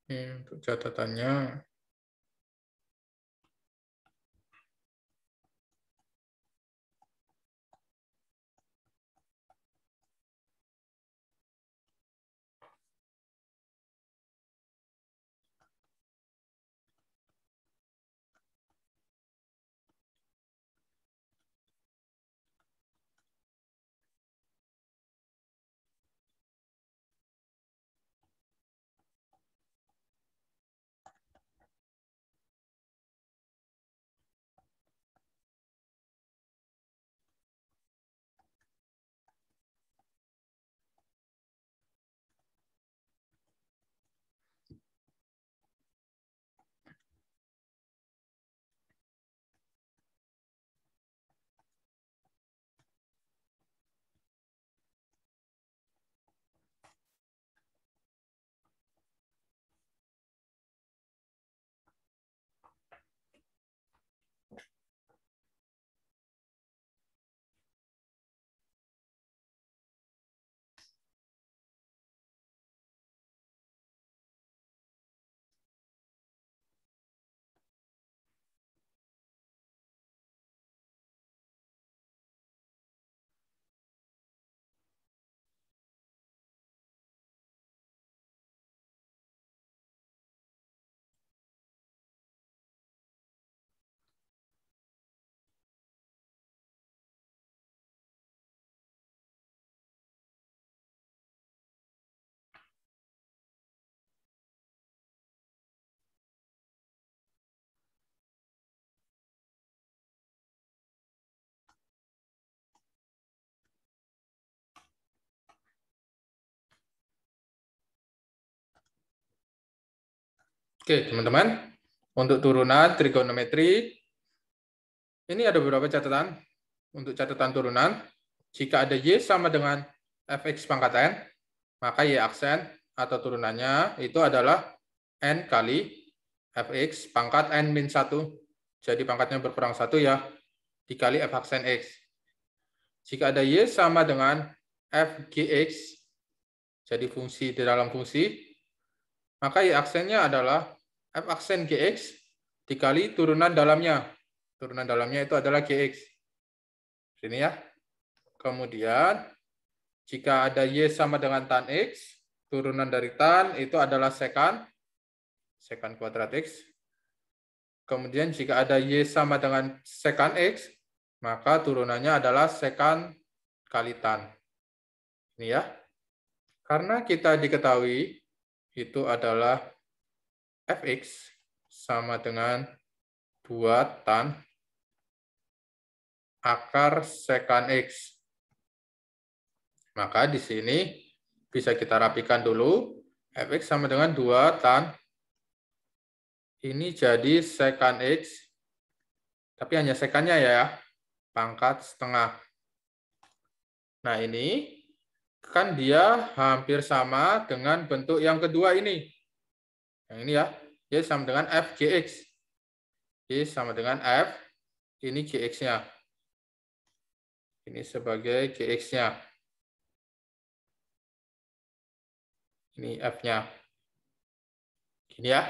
Untuk catatannya. Oke, teman-teman. Untuk turunan trigonometri, ini ada beberapa catatan. Untuk catatan turunan, jika ada Y sama dengan fx pangkat n, maka Y aksen atau turunannya itu adalah n kali fx pangkat n min 1. Jadi pangkatnya berkurang 1 ya, dikali f aksen x. Jika ada Y sama dengan fgx, jadi fungsi di dalam fungsi, maka Y aksennya adalah f aksen gx dikali turunan dalamnya. Turunan dalamnya itu adalah gx. Sini ya. Kemudian, jika ada Y sama dengan tan x, turunan dari tan itu adalah sekan kuadrat x. Kemudian, jika ada Y sama dengan sekan x, maka turunannya adalah sekan kali tan. Ini ya. Karena kita diketahui itu adalah fx sama dengan 2 tan akar sekan x. Maka di sini bisa kita rapikan dulu. Fx sama dengan 2 tan. Ini jadi sekan x. Tapi hanya sekannya ya. Pangkat setengah. Nah ini kan dia hampir sama dengan bentuk yang kedua ini. Yang ini ya. Y sama dengan f gx. Y sama dengan f. Ini gx-nya. Ini sebagai gx-nya. Ini f-nya. Gini ya.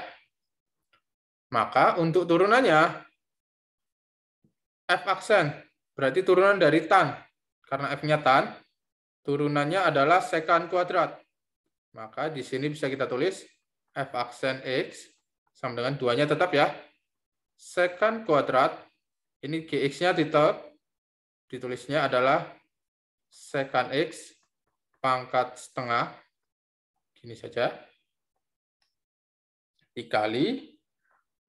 Maka untuk turunannya, f aksen. Berarti turunan dari tan. Karena f-nya tan, turunannya adalah sekan kuadrat. Maka di sini bisa kita tulis f aksen x sama dengan 2-nya tetap ya. Sekan kuadrat, ini gx-nya tetap, ditulisnya adalah sekan x pangkat setengah. Gini saja. Dikali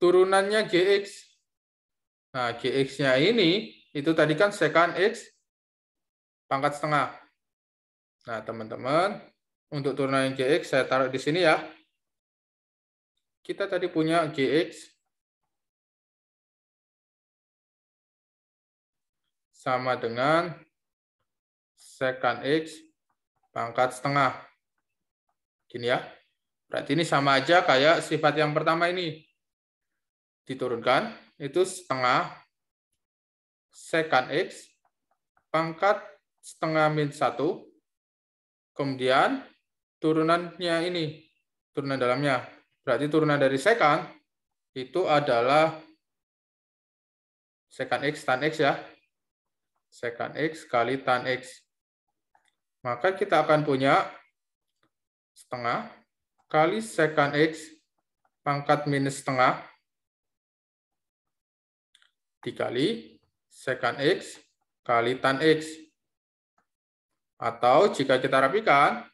turunannya gx. Nah, gx-nya ini, itu tadi kan sekan x pangkat setengah. Nah, teman-teman, untuk turunan gx saya taruh di sini ya. Kita tadi punya gx sama dengan sekan x pangkat setengah. Gini ya. Berarti ini sama aja kayak sifat yang pertama ini. Diturunkan, itu setengah sekan x pangkat setengah min 1. Kemudian turunannya ini, turunan dalamnya. Berarti turunan dari sekan itu adalah sekan x tan x ya. Sekan x kali tan x. Maka kita akan punya setengah kali sekan x pangkat minus setengah dikali sekan x kali tan x. Atau jika kita rapikan,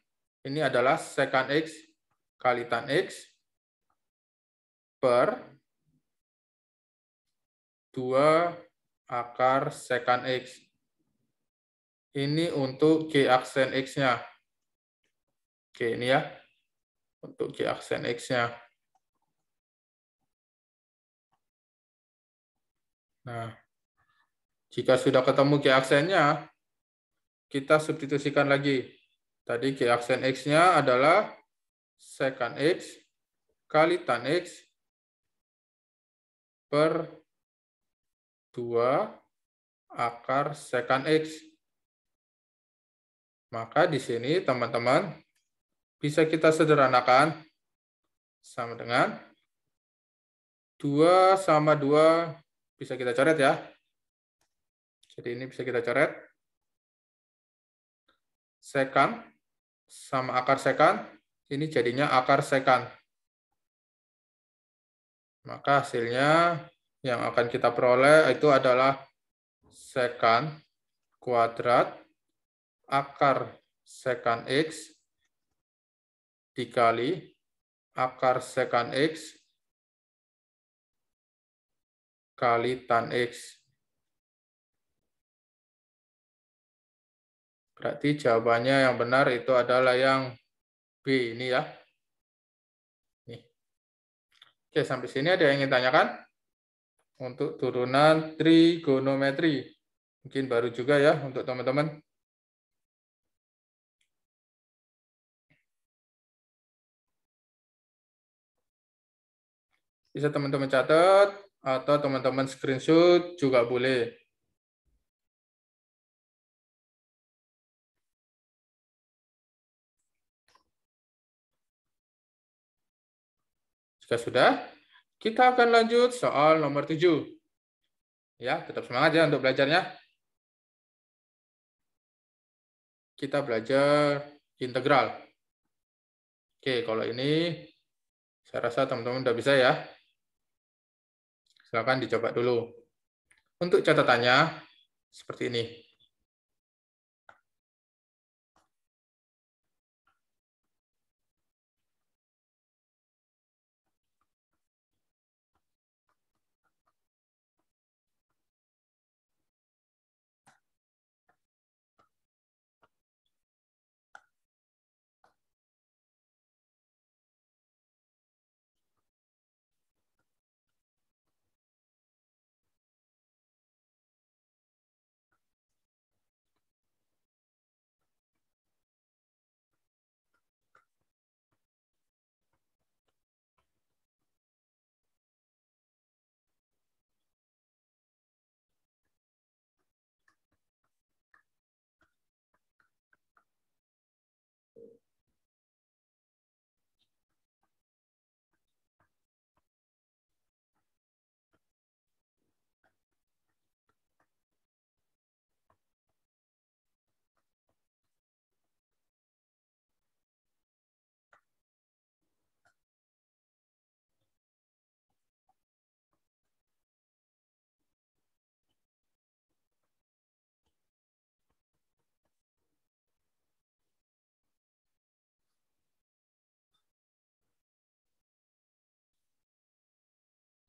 ini adalah sekan x kali tan x per 2 akar sekan x. Ini untuk G aksen X-nya. Oke, ini ya. Untuk G aksen X-nya. Nah, jika sudah ketemu G aksennya, kita substitusikan lagi. Tadi G aksen X-nya adalah sekan X kali tan X per 2 akar sekan X. Maka di sini teman-teman bisa kita sederhanakan sama dengan 2 sama 2 bisa kita coret ya. Jadi ini bisa kita coret. Sekan sama akar sekan, ini jadinya akar sekan. Maka hasilnya yang akan kita peroleh itu adalah sekan kuadrat akar sekan X dikali akar sekan X kali tan X. Berarti jawabannya yang benar itu adalah yang B ini ya. Nih. Oke, sampai sini ada yang ingin tanyakan? Untuk turunan trigonometri. Mungkin baru juga ya untuk teman-teman. Bisa teman-teman catat atau teman-teman screenshot juga boleh. Jika sudah, kita akan lanjut soal nomor 7. Ya, tetap semangat ya untuk belajarnya. Kita belajar integral. Oke, kalau ini saya rasa teman-teman udah bisa ya. Silakan dicoba dulu. Untuk catatannya seperti ini.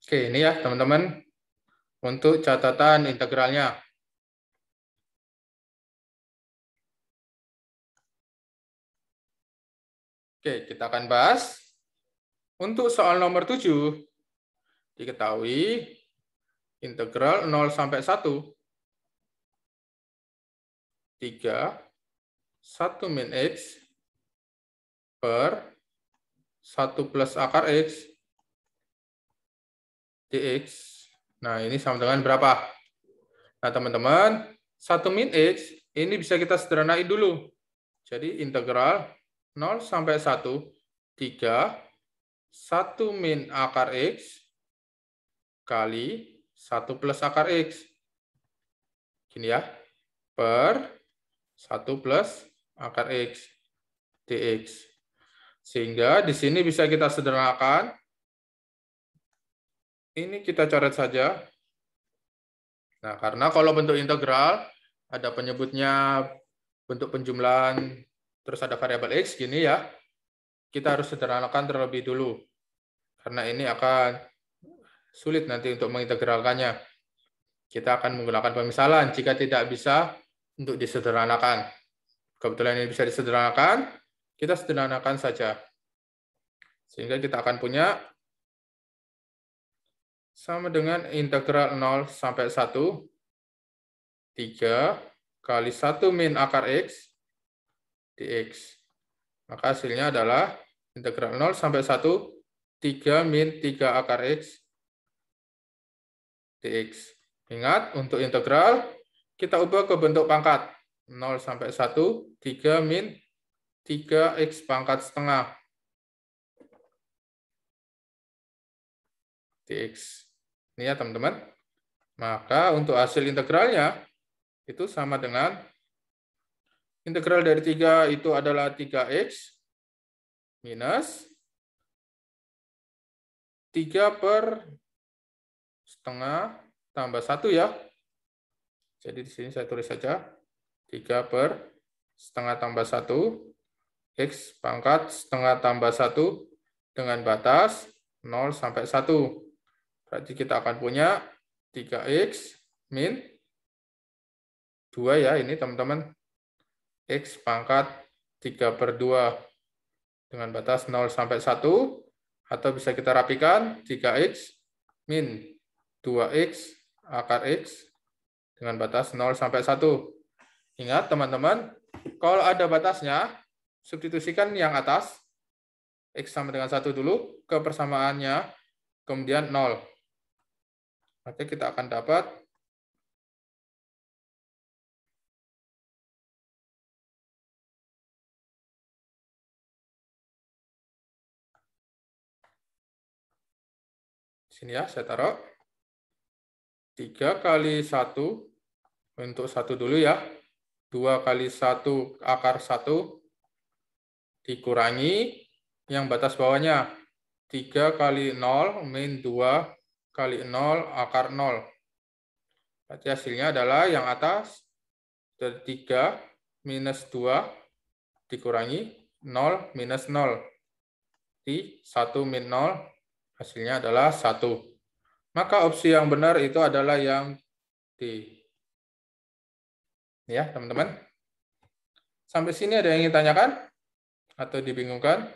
Oke, ini ya teman-teman. Untuk catatan integralnya. Oke, kita akan bahas. Untuk soal nomor 7, diketahui integral 0 sampai 1, 3, 1 min X per 1 plus akar X dx. Nah, ini sama dengan berapa? Nah, teman-teman, 1 min X ini bisa kita sederhanain dulu. Jadi integral 0 sampai 1, 3, 1 min akar X kali 1 plus akar X. Gini ya, per 1 plus akar X dx. Sehingga di sini bisa kita sederhanakan. Ini kita coret saja. Nah, karena kalau bentuk integral, ada penyebutnya bentuk penjumlahan, terus ada variabel X, gini ya. Kita harus sederhanakan terlebih dulu. Karena ini akan sulit nanti untuk mengintegralkannya. Kita akan menggunakan pemisalan jika tidak bisa untuk disederhanakan. Kebetulan ini bisa disederhanakan, kita sederhanakan saja. Sehingga kita akan punya sama dengan integral 0 sampai 1, 3 kali 1 min akar X dx. Maka hasilnya adalah integral 0 sampai 1, 3 min 3 akar X dx. Ingat, untuk integral, kita ubah ke bentuk pangkat. 0 sampai 1, 3 min 3x pangkat setengah dx. Ini ya, teman-teman. Maka untuk hasil integralnya, itu sama dengan integral dari 3 itu adalah 3x minus 3 per setengah tambah 1 ya. Jadi di sini saya tulis saja 3 per setengah tambah 1 x pangkat setengah tambah 1 dengan batas 0 sampai 1. Berarti kita akan punya 3x min 2 ya ini teman-teman. X pangkat 3 per 2 dengan batas 0 sampai 1 Atau bisa kita rapikan 3x min 2x akar x dengan batas 0 sampai 1. Ingat teman-teman, kalau ada batasnya, substitusikan yang atas, x sama dengan 1 dulu, ke persamaannya, kemudian 0. Nanti kita akan dapat sini ya, saya taruh 3 kali 1 untuk 1 dulu ya. 2 kali 1 akar 1 dikurangi yang batas bawahnya. 3 kali 0 min 2 kali 0 akar 0. Berarti hasilnya adalah yang atas dari 3 minus 2 dikurangi 0 minus 0. Di 1 min 0 hasilnya adalah 1. Maka opsi yang benar itu adalah yang D. Ya, teman-teman. Sampai sini ada yang ingin tanyakan atau dibingungkan?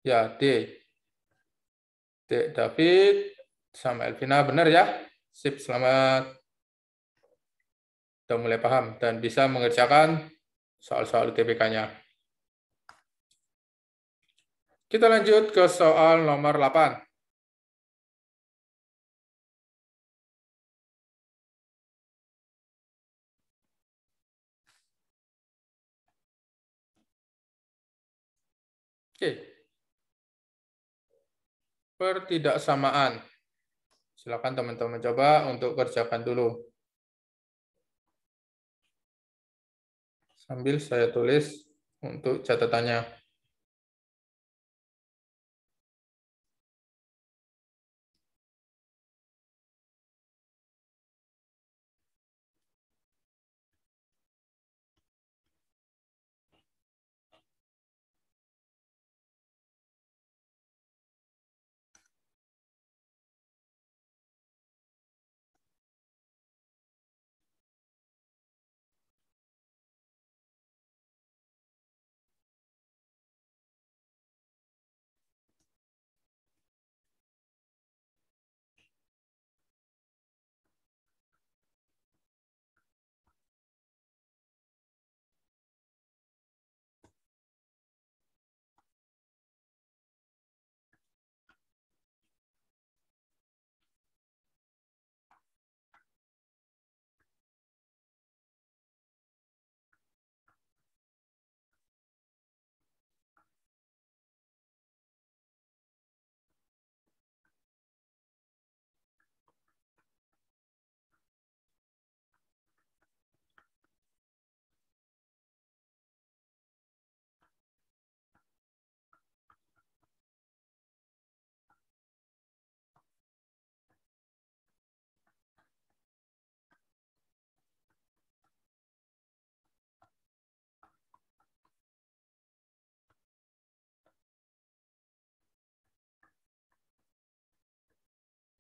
Ya, D. D. David sama Elvina benar ya. Sip, selamat. Sudah mulai paham dan bisa mengerjakan soal-soal UTBK-nya. Kita lanjut ke soal nomor 8. Oke. Pertidaksamaan. Silakan teman-teman coba untuk kerjakan dulu. Sambil saya tulis untuk catatannya.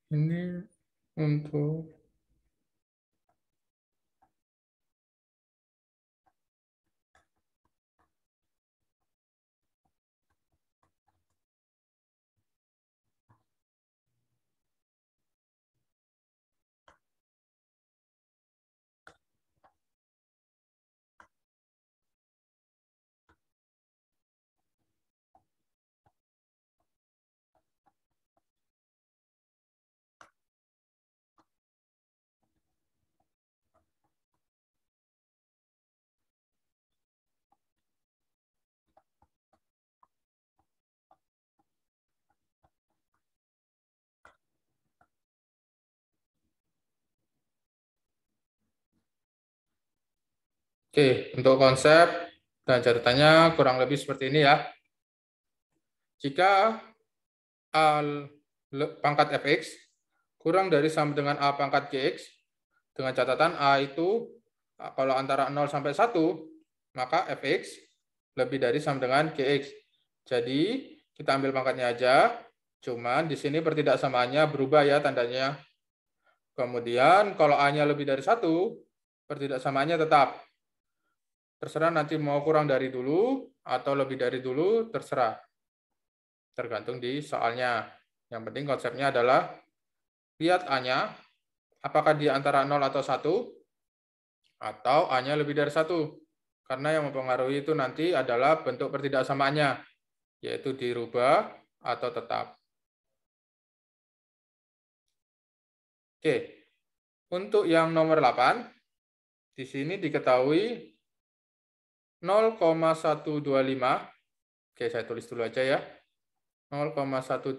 Ini untuk Oke, untuk konsep dan catatannya kurang lebih seperti ini ya. Jika A pangkat fx kurang dari sama dengan A pangkat gx, dengan catatan A itu kalau antara 0 sampai 1, maka fx lebih dari sama dengan gx. Jadi kita ambil pangkatnya aja, cuman di sini pertidaksamaannya berubah ya tandanya. Kemudian kalau A-nya lebih dari 1, pertidaksamaannya tetap. Terserah nanti mau kurang dari dulu atau lebih dari dulu, terserah. Tergantung di soalnya. Yang penting konsepnya adalah lihat A-nya, apakah di antara 0 atau 1, atau A-nya lebih dari 1. Karena yang mempengaruhi itu nanti adalah bentuk pertidaksamaannya, yaitu dirubah atau tetap. Oke, untuk yang nomor 8, di sini diketahui 0,125. Oke, saya tulis dulu aja ya. 0,125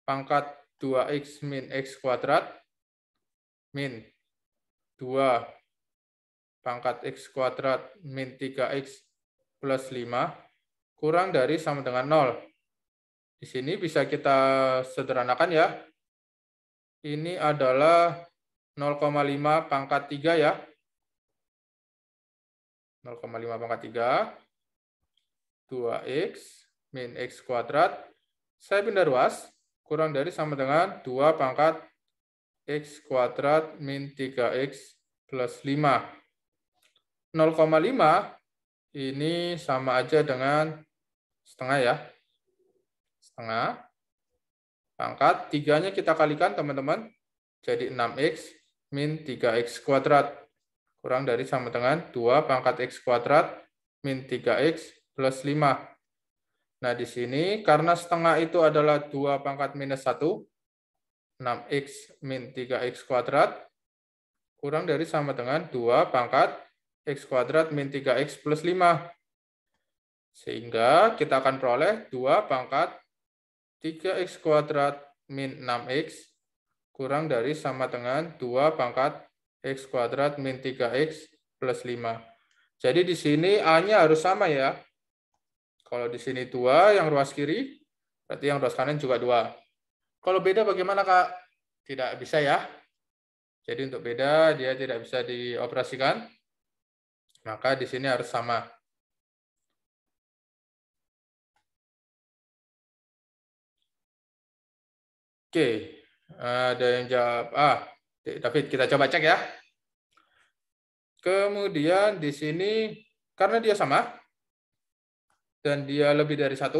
pangkat 2x min x kuadrat min 2 pangkat x kuadrat min 3x plus 5 kurang dari sama dengan 0. Di sini bisa kita sederhanakan ya. Ini adalah 0,5 pangkat 3 ya. 0,5 pangkat 3, 2x min x kuadrat. Saya pindah ruas, kurang dari sama dengan 2 pangkat x kuadrat min 3x plus 5. 0,5 ini sama aja dengan setengah ya. Setengah. Pangkat 3-nya kita kalikan teman-teman. Jadi 6x min 3x kuadrat. Kurang dari sama dengan 2 pangkat x kuadrat min 3x plus 5. Nah, di sini karena setengah itu adalah 2 pangkat minus 1, 6x min 3x kuadrat, kurang dari sama dengan 2 pangkat x kuadrat min 3x plus 5. Sehingga kita akan peroleh 2 pangkat 3x kuadrat min 6x kurang dari sama dengan 2 pangkat x kuadrat min 3x plus 5. Jadi di sini A-nya harus sama ya. Kalau di sini 2 yang ruas kiri, berarti yang ruas kanan juga 2. Kalau beda bagaimana, Kak? Tidak bisa ya. Jadi untuk beda dia tidak bisa dioperasikan. Maka di sini harus sama. Oke, ada yang jawab. David, kita coba cek ya. Kemudian di sini, karena dia sama, dan dia lebih dari 1,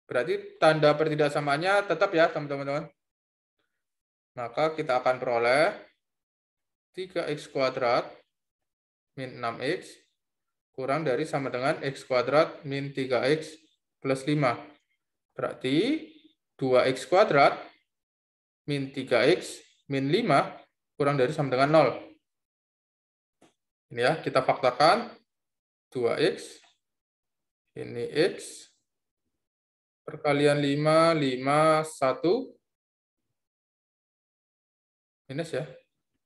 berarti tanda pertidaksamaannya tetap ya, teman-teman. Maka kita akan peroleh 3x kuadrat min 6x kurang dari sama dengan x kuadrat min 3x plus 5. Berarti 2x kuadrat min 3x min 5 kurang dari sama dengan 0. Ini ya, kita faktorkan 2x, ini x, perkalian 5, 5, 1, minus ya,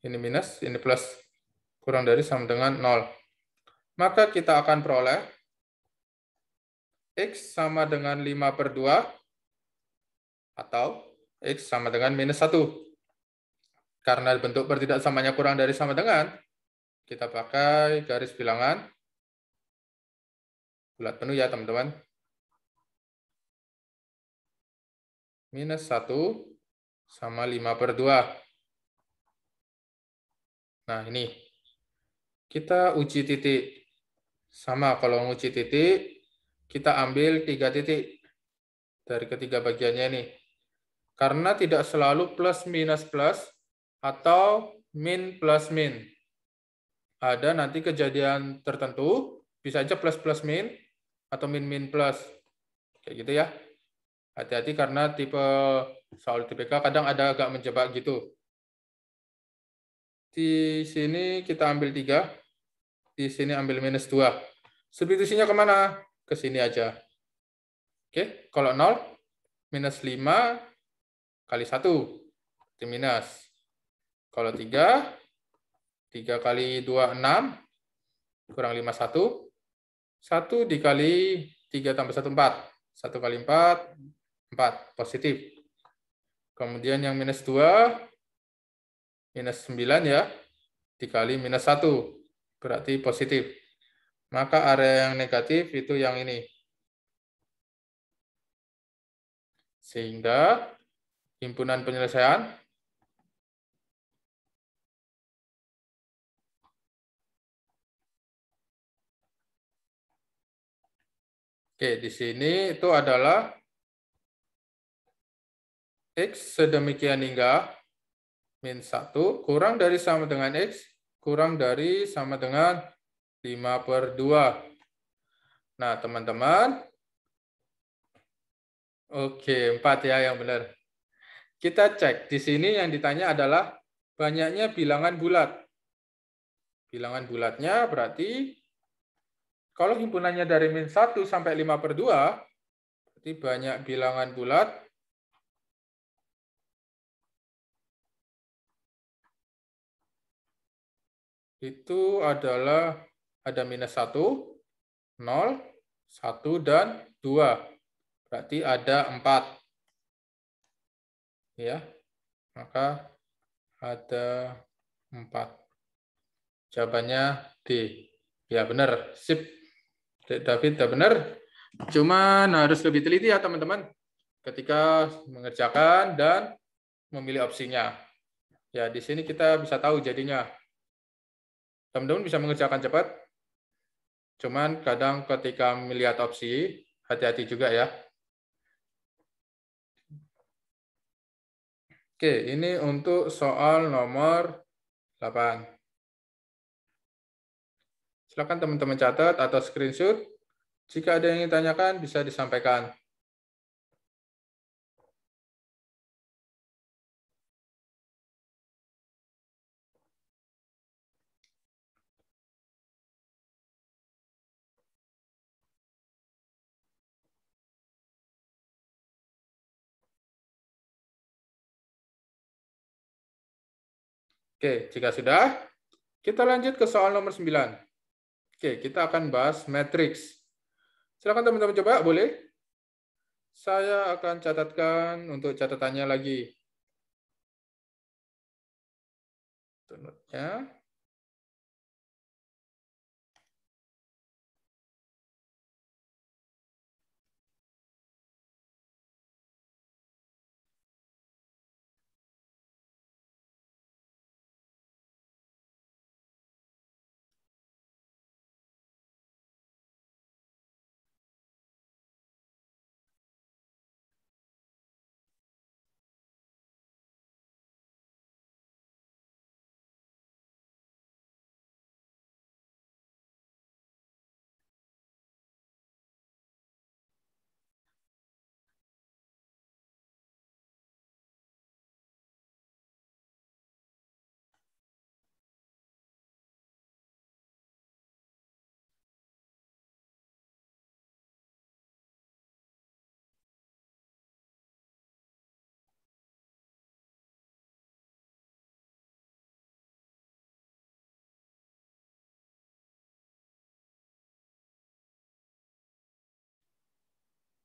ini minus, ini plus, kurang dari sama dengan 0. Maka kita akan peroleh x sama dengan 5/2, atau x sama dengan minus 1. Karena bentuk pertidaksamanya kurang dari sama dengan, kita pakai garis bilangan bulat penuh ya, teman-teman. Minus 1 sama 5/2. Nah, ini. Kita uji titik. Sama, kalau uji titik, kita ambil 3 titik dari ketiga bagiannya ini. Karena tidak selalu plus minus plus atau min plus min. Ada nanti kejadian tertentu, bisa aja plus plus min atau min min plus. Kayak gitu ya. Hati-hati karena tipe soal TPK kadang ada agak menjebak gitu. Di sini kita ambil 3, di sini ambil minus 2. Substitusinya kemana? Ke sini aja. Oke, kalau 0, minus 5 kali 1, itu minus. Kalau 3, 3 kali 2, 6, kurang 5, 1. 1 dikali 3 tambah 1, 4. 1 kali 4, 4, positif. Kemudian yang minus 2, minus 9 ya, dikali minus 1, berarti positif. Maka area yang negatif itu yang ini. Sehingga himpunan penyelesaian Oke, di sini itu adalah X sedemikian hingga min 1 kurang dari sama dengan X, kurang dari sama dengan 5/2. Nah, teman-teman, oke, 4 ya yang benar. Kita cek, di sini yang ditanya adalah banyaknya bilangan bulat. Bilangan bulatnya berarti kalau himpunannya dari min 1 sampai 5/2, berarti banyak bilangan bulat itu adalah ada minus 1, 0, 1, dan 2. Berarti ada 4. Ya, maka ada 4. Jawabannya D. Ya, benar. Sip. David, sudah benar. Cuman harus lebih teliti ya, teman-teman. Ketika mengerjakan dan memilih opsinya. Ya, di sini kita bisa tahu jadinya. Teman-teman bisa mengerjakan cepat. Cuman kadang ketika melihat opsi, hati-hati juga ya. Oke, ini untuk soal nomor 8. Silakan teman-teman catat atau screenshot. Jika ada yang ingin ditanyakan, bisa disampaikan. Oke, jika sudah, kita lanjut ke soal nomor 9. Oke, kita akan bahas matriks. Silakan teman-teman coba, boleh? Saya akan catatkan untuk catatannya lagi. Note-nya.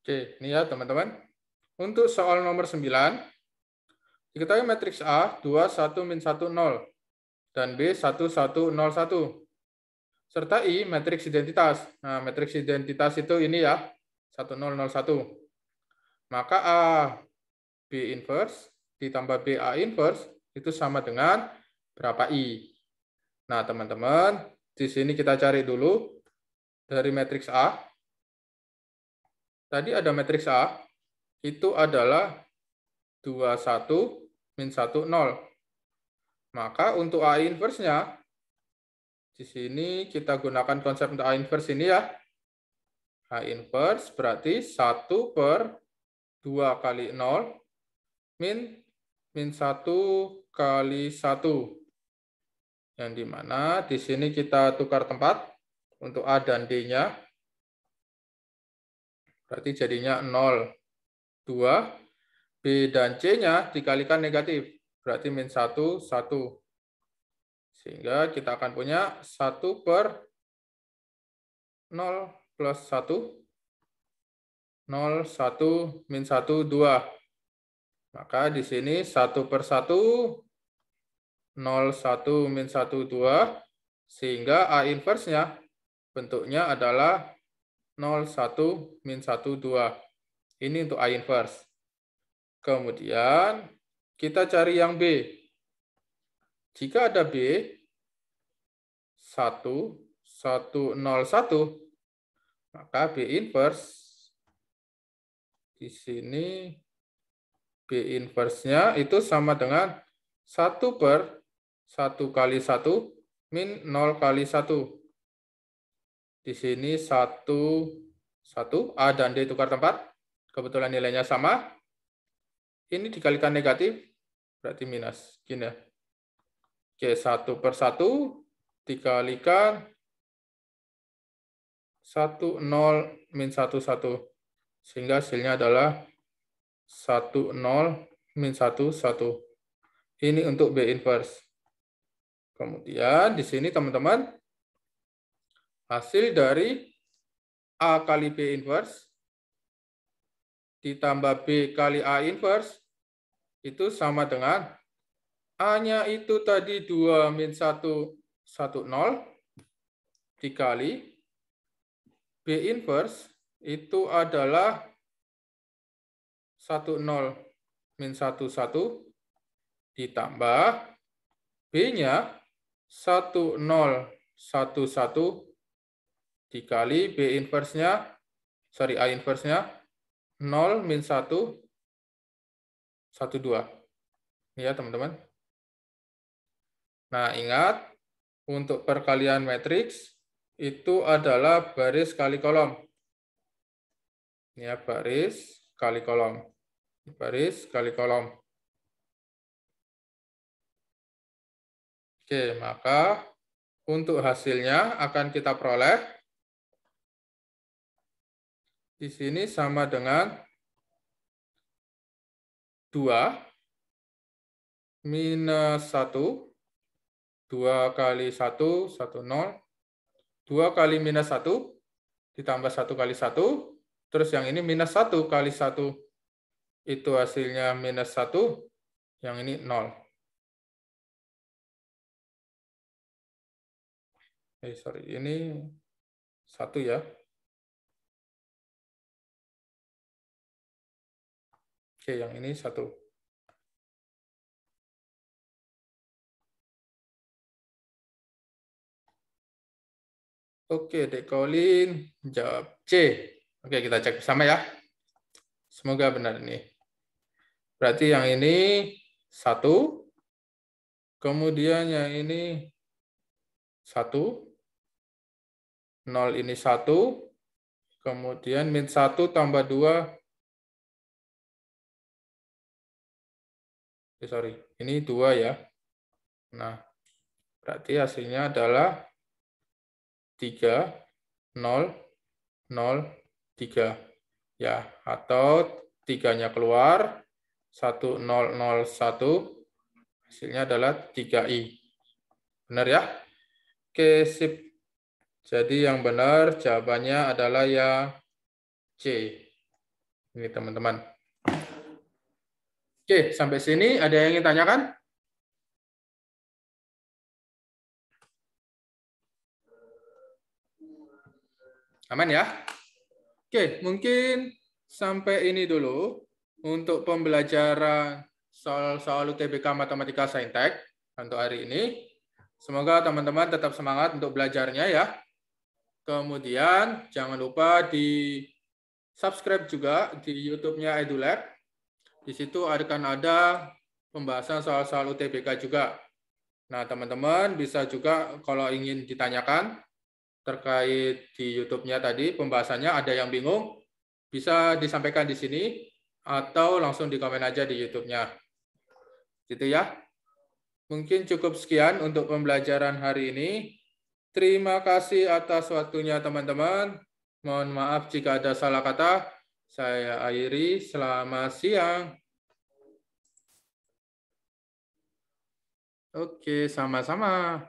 Oke, ini ya teman-teman. Untuk soal nomor 9, diketahui matriks A 2, 1, min 1, 0, dan B 1, 1, 0, 1. Serta I matriks identitas. Nah, matriks identitas itu ini ya, 1, 0, 0, 1. Maka A B inverse ditambah B A inverse itu sama dengan berapa I. Nah, teman-teman, di sini kita cari dulu dari matriks A. Tadi ada matriks A, itu adalah 2, 1, min 1, 0. Maka untuk A inverse-nya, di sini kita gunakan konsep untuk A inverse ini ya. A inverse berarti 1/2 kali 0, min 1 kali 1. Yang dimana di sini kita tukar tempat untuk A dan D-nya. Berarti jadinya 0, 2. B dan C-nya dikalikan negatif. Berarti min 1, 1. Sehingga kita akan punya 1/0 plus 1. 0, 1, min 1, 2. Maka di sini 1/1, 0, 1, min 1, 2. Sehingga A inverse-nya bentuknya adalah 0, 1, min 1, 2. Ini untuk A inverse. Kemudian kita cari yang B. Jika ada B, 1, 1, 0, 1, maka B inverse di sini B inverse-nya itu sama dengan 1 per 1 kali 1 min 0 kali 1. Di sini 1, A dan D tukar tempat. Kebetulan nilainya sama. Ini dikalikan negatif, berarti minus. Gini ya. Oke, 1 per 1 dikalikan 1, 0, min 1, 1. Sehingga hasilnya adalah 1, 0, min 1, 1. Ini untuk B inverse. Kemudian di sini teman-teman, hasil dari A kali B inverse ditambah B kali A inverse itu sama dengan A-nya itu tadi 2 min 1, 1, 0 dikali B inverse itu adalah 1, 0 min 1, 1 ditambah B-nya 1, 0, 1, 1 dikali B inverse-nya, A inverse-nya 0 min 1, 1, 2. Ini ya teman-teman. Nah, ingat, untuk perkalian matriks itu adalah baris kali kolom. Ini ya, baris kali kolom. Baris kali kolom. Oke, maka untuk hasilnya akan kita peroleh di sini sama dengan 2 minus 1, 2 kali 1, 1, 0, 2 kali minus 1, ditambah 1 kali 1, terus yang ini minus 1 kali 1, itu hasilnya minus 1, yang ini 0. Ini 1 ya. Oke, yang ini 1. Oke, Dek Colin jawab C. Oke, kita cek bersama ya. Semoga benar ini. Berarti yang ini 1. Kemudian yang ini 1. 0 ini 1. Kemudian min 1 tambah 2. Ini 2 ya. Nah, berarti hasilnya adalah 3, 0, 0, 3. Ya, atau 3-nya keluar, 1, 0, 0, 1. Hasilnya adalah 3I. Benar ya? Oke, sip. Jadi yang benar jawabannya adalah yang C. Ini teman-teman. Oke, sampai sini ada yang ingin tanyakan? Aman ya? Oke, mungkin sampai ini dulu untuk pembelajaran soal UTBK Matematika Saintek untuk hari ini. Semoga teman-teman tetap semangat untuk belajarnya ya. Kemudian jangan lupa di subscribe juga di YouTube-nya EduLab. Di situ akan ada pembahasan soal-soal UTBK juga. Nah, teman-teman bisa juga kalau ingin ditanyakan terkait di YouTube-nya tadi, pembahasannya ada yang bingung, bisa disampaikan di sini, atau langsung di komen aja di YouTube-nya. Gitu ya. Mungkin cukup sekian untuk pembelajaran hari ini. Terima kasih atas waktunya teman-teman. Mohon maaf jika ada salah kata. Saya akhiri. Selamat siang. Oke, sama-sama.